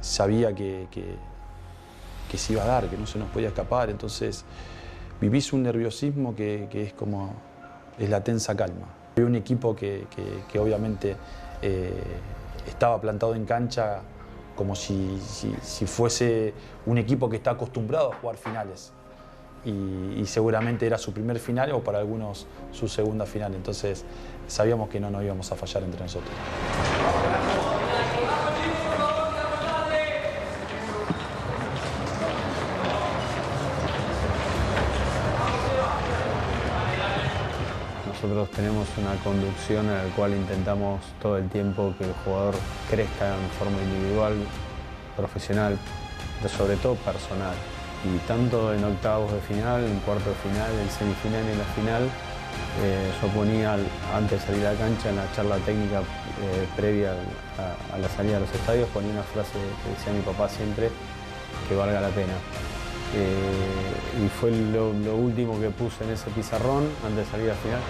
Sabía que se iba a dar, que no se nos podía escapar. Entonces vivís un nerviosismo que es la tensa calma. Había un equipo que obviamente estaba plantado en cancha como si fuese un equipo que está acostumbrado a jugar finales. Y seguramente era su primer final o para algunos su segunda final. Entonces sabíamos que no nos íbamos a fallar entre nosotros.
Nosotros tenemos una conducción en la cual intentamos todo el tiempo que el jugador crezca en forma individual, profesional, pero sobre todo personal. Y tanto en octavos de final, en cuartos de final, en semifinal y en la final, yo ponía antes de salir a la cancha, en la charla técnica previa a la salida de los estadios, ponía una frase que decía mi papá siempre, que valga la pena. Y fue lo último que puse en ese pizarrón antes de salir a la final.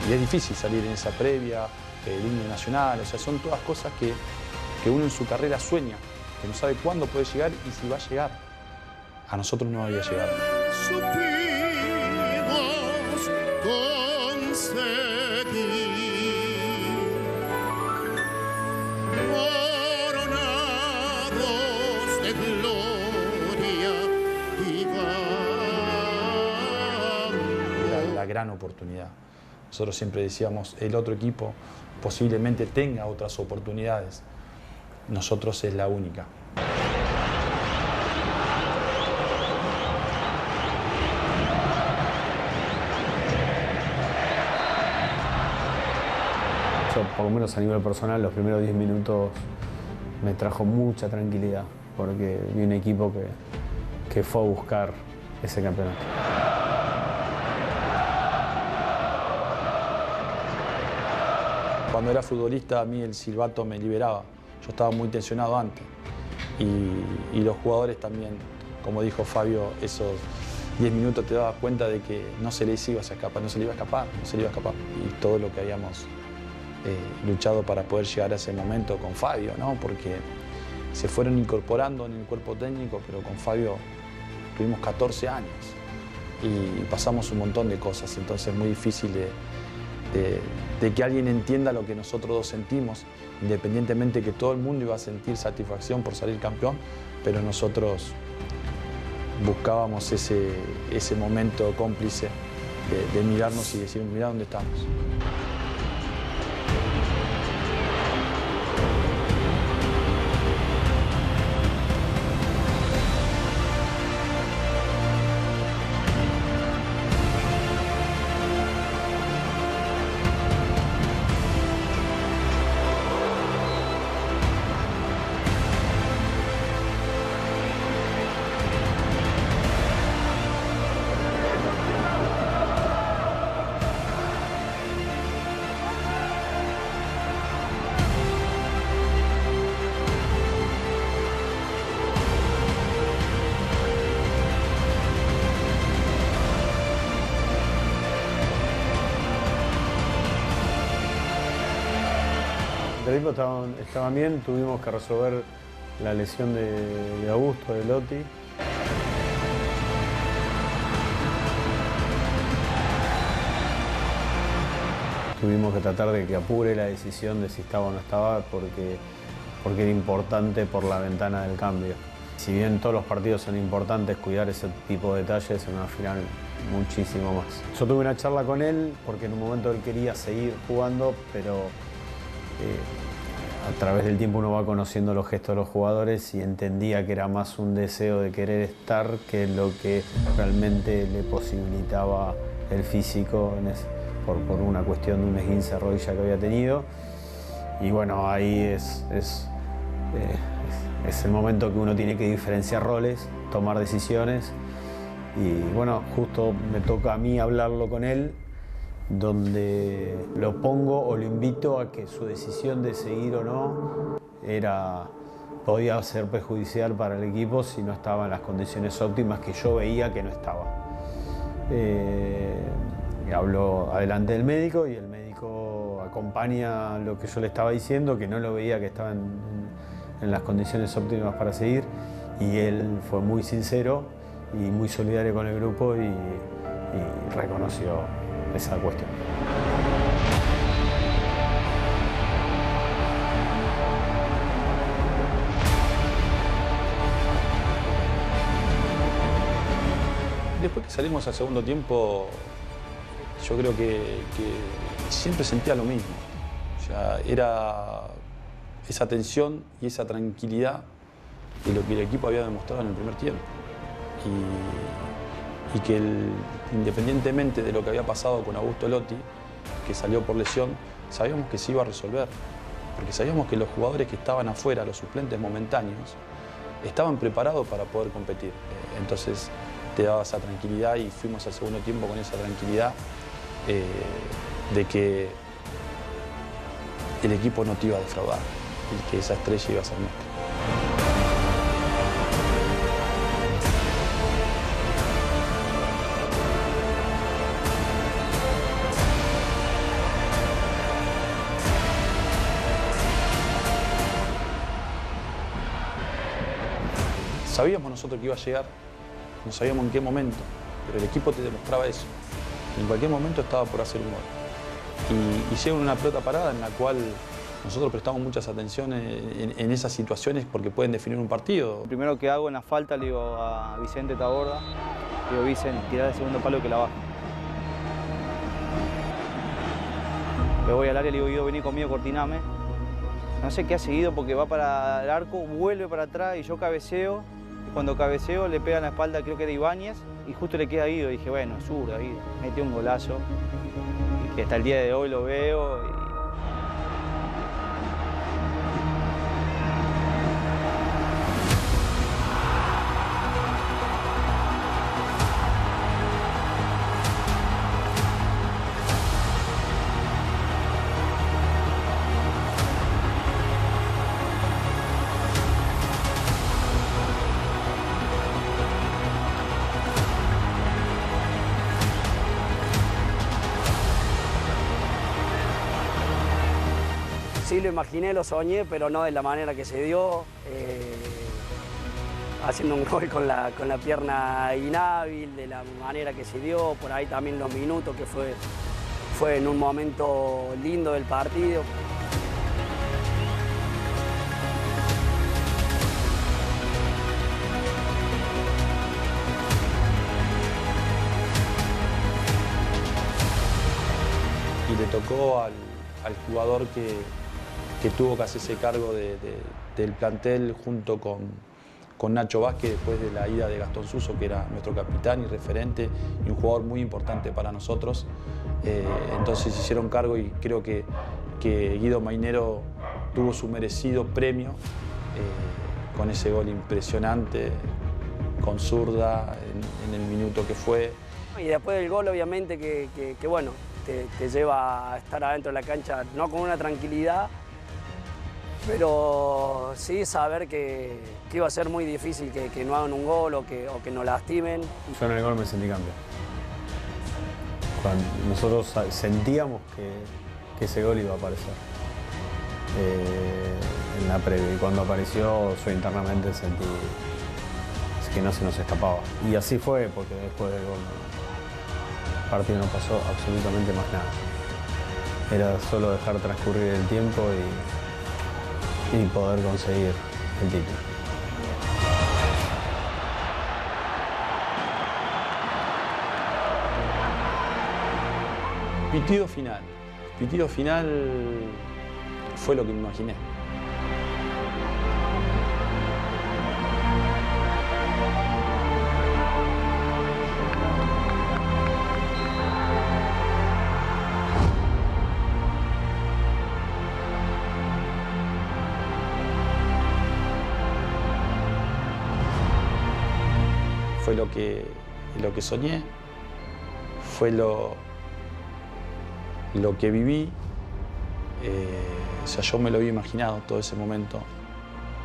Y es difícil salir en esa previa, el himno nacional, o sea, son todas cosas que uno en su carrera sueña, que no sabe cuándo puede llegar y si va a llegar. A nosotros no había llegado.
Supimos conseguir coronados de gloria viva.
Era la gran oportunidad. Nosotros siempre decíamos, el otro equipo posiblemente tenga otras oportunidades. Nosotros es la única. Yo, por lo menos a nivel personal, los primeros 10 minutos
me trajo mucha tranquilidad, porque vi un equipo que fue a buscar ese campeonato.
Cuando era futbolista, a mí el silbato me liberaba. Yo estaba muy tensionado antes. Y los jugadores también, como dijo Fabio, esos 10 minutos te dabas cuenta de que no se les iba a escapar, no se le iba a escapar. Y todo lo que habíamos luchado para poder llegar a ese momento con Fabio, ¿no? Porque se fueron incorporando en el cuerpo técnico, pero con Fabio tuvimos 14 años y pasamos un montón de cosas, entonces es muy difícil de que alguien entienda lo que nosotros dos sentimos, independientemente que todo el mundo iba a sentir satisfacción por salir campeón, pero nosotros buscábamos ese momento cómplice de mirarnos y decir, mirá dónde estamos.
El equipo estaban bien, tuvimos que resolver la lesión de Augusto, de Lotti. Tuvimos que tratar de que apure la decisión de si estaba o no estaba, porque era importante por la ventana del cambio. Si bien todos los partidos son importantes, cuidar ese tipo de detalles en una final muchísimo más. Yo tuve una charla con él porque en un momento él quería seguir jugando, pero a través del tiempo uno va conociendo los gestos de los jugadores y entendía que era más un deseo de querer estar que lo que realmente le posibilitaba el físico por una cuestión de un esguince de rodilla que había tenido. Y bueno, ahí es el momento que uno tiene que diferenciar roles, tomar decisiones. Y bueno, justo me toca a mí hablarlo con él, donde lo pongo o lo invito a que su decisión de seguir o no podía ser perjudicial para el equipo si no estaba en las condiciones óptimas que yo veía que no estaba. Habló adelante del médico y el médico acompaña lo que yo le estaba diciendo, que no lo veía que estaba en las condiciones óptimas para seguir, y él fue muy sincero y muy solidario con el grupo y reconoció esa cuestión.
Después que salimos al segundo tiempo, yo creo que siempre sentía lo mismo. O sea, era esa tensión y esa tranquilidad de lo que el equipo había demostrado en el primer tiempo. Y que independientemente de lo que había pasado con Augusto Lotti, que salió por lesión, sabíamos que se iba a resolver. Porque sabíamos que los jugadores que estaban afuera, los suplentes momentáneos, estaban preparados para poder competir. Entonces te daba esa tranquilidad y fuimos al segundo tiempo con esa tranquilidad de que el equipo no te iba a defraudar y que esa estrella iba a ser nuestra. Sabíamos nosotros que iba a llegar, no sabíamos en qué momento, pero el equipo te demostraba eso. En cualquier momento estaba por hacer un gol. Y llega una pelota parada en la cual nosotros prestamos muchas atenciones en esas situaciones porque pueden definir un partido.
Lo primero que hago en la falta le digo a Vicente Taborda, le digo, Vicente, tirá el segundo palo que la baja. Le voy al área y le digo, Guido, vení conmigo, cortiname. No sé qué ha seguido porque va para el arco, vuelve para atrás y yo cabeceo. Y cuando cabeceo le pega en la espalda, creo que era Ibáñez, y justo le queda a Guido. Y dije, bueno, es zurda, Guido. Metió un golazo. Y que hasta el día de hoy lo veo.
sí lo imaginé, lo soñé, pero no de la manera que se dio. Haciendo un gol con la pierna inhábil, de la manera que se dio, por ahí también los minutos, que fue en un momento lindo del partido.
Y le tocó al jugador que tuvo que hacerse cargo del plantel junto con Nacho Vázquez después de la ida de Gastón Suso, que era nuestro capitán y referente y un jugador muy importante para nosotros. Entonces se hicieron cargo y creo que Guido Mainero tuvo su merecido premio con ese gol impresionante, con zurda en el minuto que fue.
Y después del gol, obviamente, que bueno, te lleva a estar adentro de la cancha, no con una tranquilidad, pero sí saber que iba a ser muy difícil que no hagan un gol o que nos lastimen.
Yo en el gol me sentí campeón. Cuando nosotros sentíamos que ese gol iba a aparecer en la previa, y cuando apareció yo internamente sentí que no se nos escapaba. Y así fue, porque después del gol el partido no pasó absolutamente más nada. Era solo dejar transcurrir el tiempo y poder conseguir el título.
Pitido final. Pitido final fue lo que me imaginé. Fue lo que soñé, fue lo que viví. O sea, yo me lo había imaginado todo ese momento,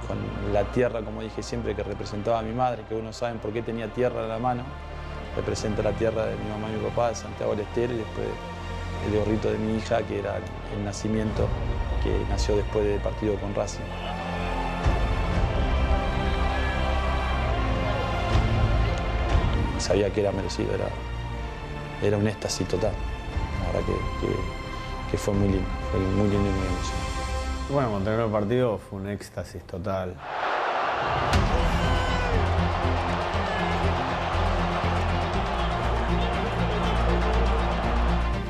con la tierra, como dije siempre, que representaba a mi madre, que uno sabe por qué tenía tierra en la mano. Representa la tierra de mi mamá y mi papá, de Santiago del Estero, y después el gorrito de mi hija, que era el nacimiento, que nació después del partido con Racing. Sabía que era merecido, era un éxtasis total. La verdad que fue muy lindo, y muy emocionante.
Bueno, cuando terminó el partido fue un éxtasis total.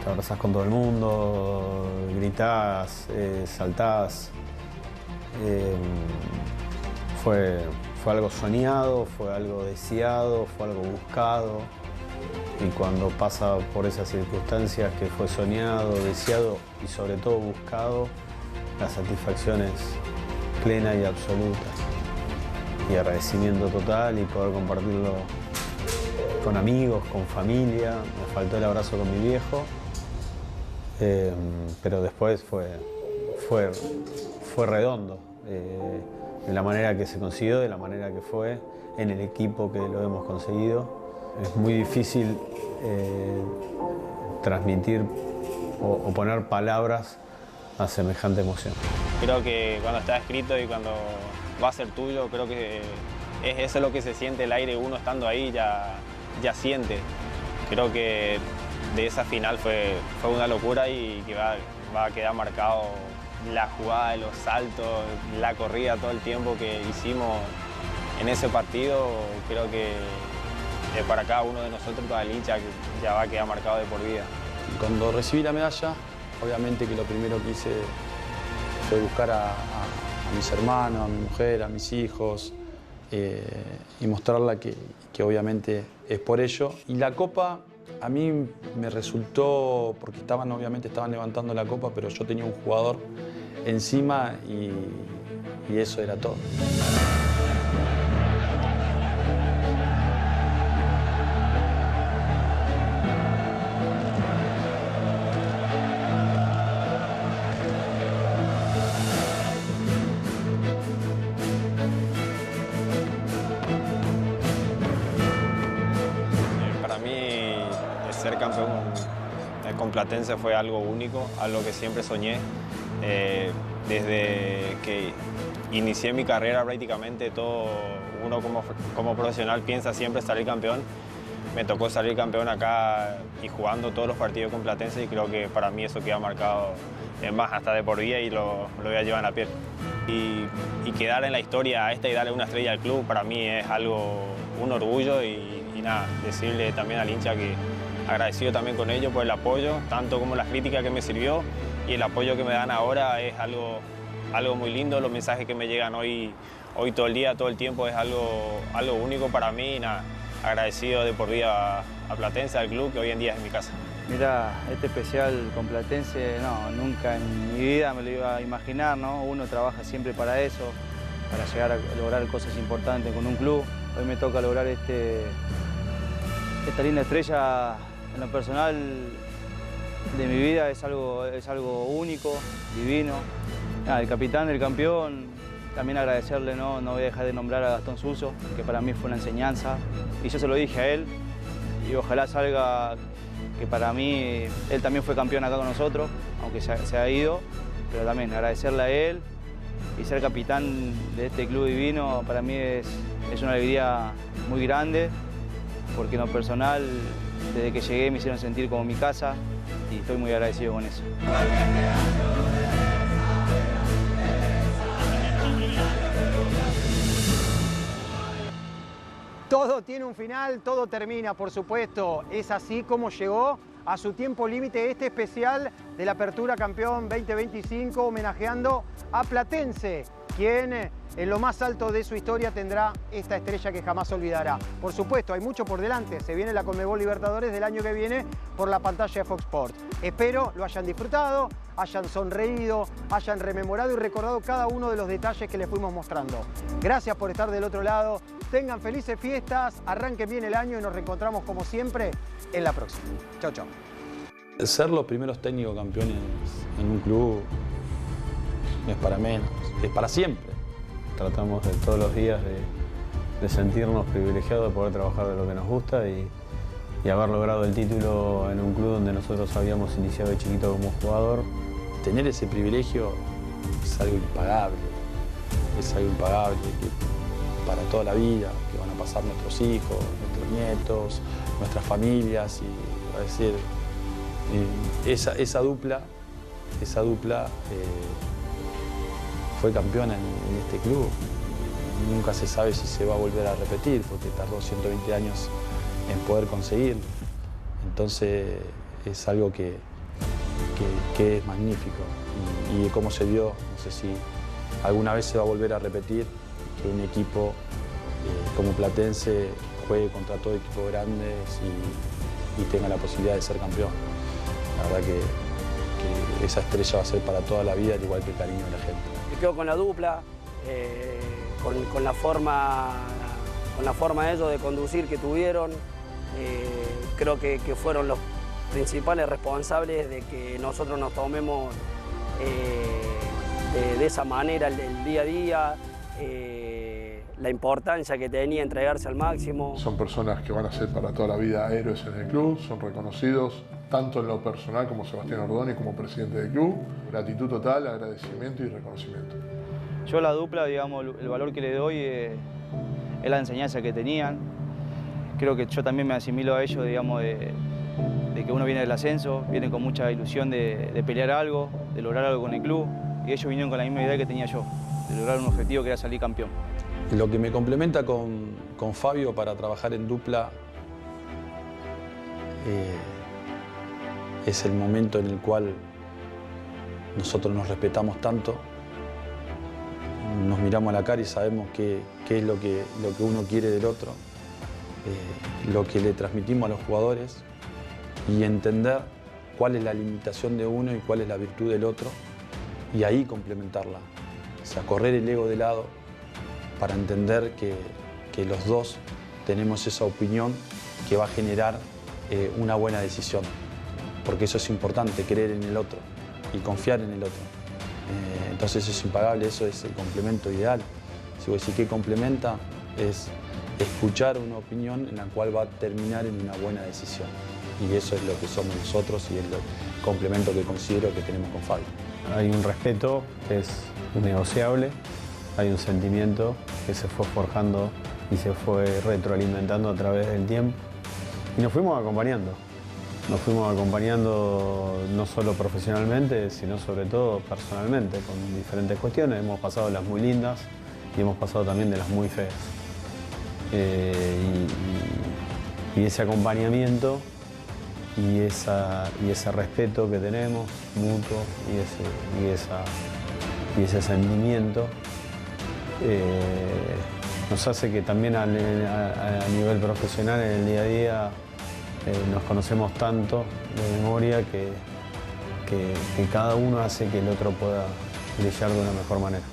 Te abrazás con todo el mundo, gritás, saltás. Fue algo soñado, fue algo deseado, fue algo buscado. Y cuando pasa por esas circunstancias que fue soñado, deseado y sobre todo buscado, la satisfacción es plena y absoluta. Y agradecimiento total y poder compartirlo con amigos, con familia. Me faltó el abrazo con mi viejo, pero después fue redondo. De la manera que se consiguió, de la manera que fue, en el equipo que lo hemos conseguido. Es muy difícil transmitir o poner palabras a semejante emoción.
Creo que cuando está escrito y cuando va a ser tuyo, creo que es eso lo que se siente el aire, uno estando ahí ya siente. Creo que de esa final fue una locura y que va a quedar marcado la jugada, los saltos, la corrida, todo el tiempo que hicimos en ese partido. Creo que para cada uno de nosotros, toda el hincha, ya va a quedar marcado de por vida.
Cuando recibí la medalla, obviamente que lo primero que hice fue buscar a mis hermanos, a mi mujer, a mis hijos, y mostrarla que obviamente es por ello. Y la copa a mí me resultó, porque obviamente estaban levantando la copa, pero yo tenía un jugador encima y eso era todo.
Platense fue algo único, algo que siempre soñé. Desde que inicié mi carrera prácticamente todo uno como profesional piensa siempre salir campeón. Me tocó salir campeón acá y jugando todos los partidos con Platense y creo que para mí eso queda marcado, es más, hasta de por vida y lo voy a llevar en la piel. Y quedar en la historia esta y darle una estrella al club para mí es algo, un orgullo y nada, decirle también al hincha que agradecido también con ellos por el apoyo, tanto como las críticas que me sirvió y el apoyo que me dan ahora es algo muy lindo, los mensajes que me llegan hoy todo el día, todo el tiempo es algo único para mí y nada, agradecido de por vida a Platense, al club que hoy en día es mi casa.
Mira, este especial con Platense, no, nunca en mi vida me lo iba a imaginar, ¿no? Uno trabaja siempre para eso, para llegar a lograr cosas importantes con un club. Hoy me toca lograr esta linda estrella en lo personal de mi vida, es algo único, divino. Nada, el capitán del campeón, también agradecerle, no voy a dejar de nombrar a Gastón Suso, que para mí fue una enseñanza, y yo se lo dije a él, y ojalá salga que para mí, él también fue campeón acá con nosotros, aunque se ha ido, pero también agradecerle a él y ser capitán de este club divino para mí es una alegría muy grande, porque en lo personal, desde que llegué me hicieron sentir como mi casa y estoy muy agradecido con eso.
Todo tiene un final, todo termina, por supuesto. Es así como llegó a su tiempo límite este especial de la Apertura Campeón 2025, homenajeando a Platense, quien en lo más alto de su historia tendrá esta estrella que jamás olvidará. Por supuesto, hay mucho por delante. Se viene la Conmebol Libertadores del año que viene por la pantalla de Fox Sports. Espero lo hayan disfrutado, hayan sonreído, hayan rememorado y recordado cada uno de los detalles que les fuimos mostrando. Gracias por estar del otro lado. Tengan felices fiestas, arranquen bien el año y nos reencontramos como siempre en la próxima. Chau, chau.
Ser los primeros técnicos campeones en un club no es para menos, es para siempre.
Tratamos de todos los días de sentirnos privilegiados de poder trabajar de lo que nos gusta y haber logrado el título en un club donde nosotros habíamos iniciado de chiquito como jugador.
Tener ese privilegio es algo impagable, para toda la vida, que van a pasar nuestros hijos, nuestros nietos, nuestras familias y, es decir, esa dupla fue campeona en este club. Nunca se sabe si se va a volver a repetir porque tardó 120 años en poder conseguirlo. Entonces es algo que es magnífico y cómo se dio, no sé si alguna vez se va a volver a repetir que un equipo como Platense juegue contra todo equipos grandes y tenga la posibilidad de ser campeón. La verdad que esa estrella va a ser para toda la vida, al igual que el cariño de la gente.
Me quedo con la dupla, con la forma de ellos de conducir que tuvieron. Creo que fueron los principales responsables de que nosotros nos tomemos de esa manera el día a día, la importancia que tenía entregarse al máximo.
Son personas que van a ser para toda la vida héroes en el club, son reconocidos tanto en lo personal como Sebastián Ordoni como presidente del club. Gratitud total, agradecimiento y reconocimiento.
Yo la dupla, digamos, el valor que le doy es la enseñanza que tenían. Creo que yo también me asimilo a ellos, digamos, de que uno viene del ascenso, viene con mucha ilusión de pelear algo, de lograr algo con el club, y ellos vinieron con la misma idea que tenía yo, de lograr un objetivo que era salir campeón.
Lo que me complementa con Fabio para trabajar en dupla es el momento en el cual nosotros nos respetamos tanto, nos miramos a la cara y sabemos qué es lo que uno quiere del otro, lo que le transmitimos a los jugadores y entender cuál es la limitación de uno y cuál es la virtud del otro y ahí complementarla. O sea, correr el ego de lado para entender que los dos tenemos esa opinión que va a generar una buena decisión. Porque eso es importante, creer en el otro y confiar en el otro. Entonces eso es impagable, eso es el complemento ideal. Si vos decís que complementa, es escuchar una opinión en la cual va a terminar en una buena decisión. y eso es lo que somos nosotros y es el complemento que considero que tenemos con Fabio.
Hay un respeto que es innegociable, hay un sentimiento que se fue forjando y se fue retroalimentando a través del tiempo y nos fuimos acompañando. Nos fuimos acompañando no solo profesionalmente, sino sobre todo personalmente, con diferentes cuestiones. Hemos pasado de las muy lindas y hemos pasado también de las muy feas. Y ese acompañamiento y ese respeto que tenemos mutuo y ese sentimiento nos hace que también a nivel profesional en el día a día nos conocemos tanto de memoria que cada uno hace que el otro pueda brillar de una mejor manera.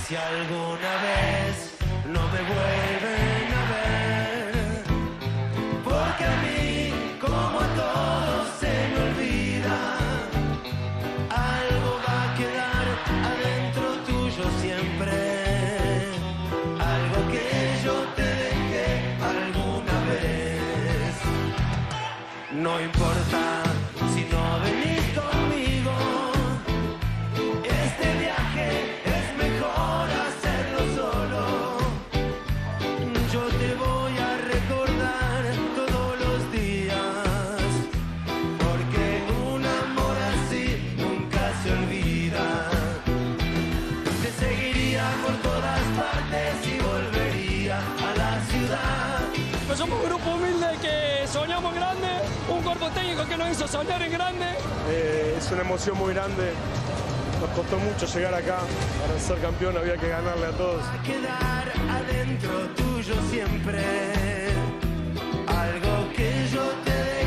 Si alguna vez no me vuelven a ver, porque a mí, como a todos, se me olvida, algo va a quedar adentro tuyo siempre, algo que yo te dejé alguna vez. No importa si no venís conmigo, este viaje es mejor hacerlo solo. Yo te voy a recordar todos los días, porque un amor así nunca se olvida. Te seguiría por todas partes y volvería a la ciudad.
Pues somos un grupo humilde que soñamos grande, un cuerpo técnico que nos hizo soñar en grande.
Es una emoción muy grande. Nos costó mucho llegar acá. Para ser campeón había que ganarle a todos.
Va a quedar adentro tuyo siempre, algo que yo te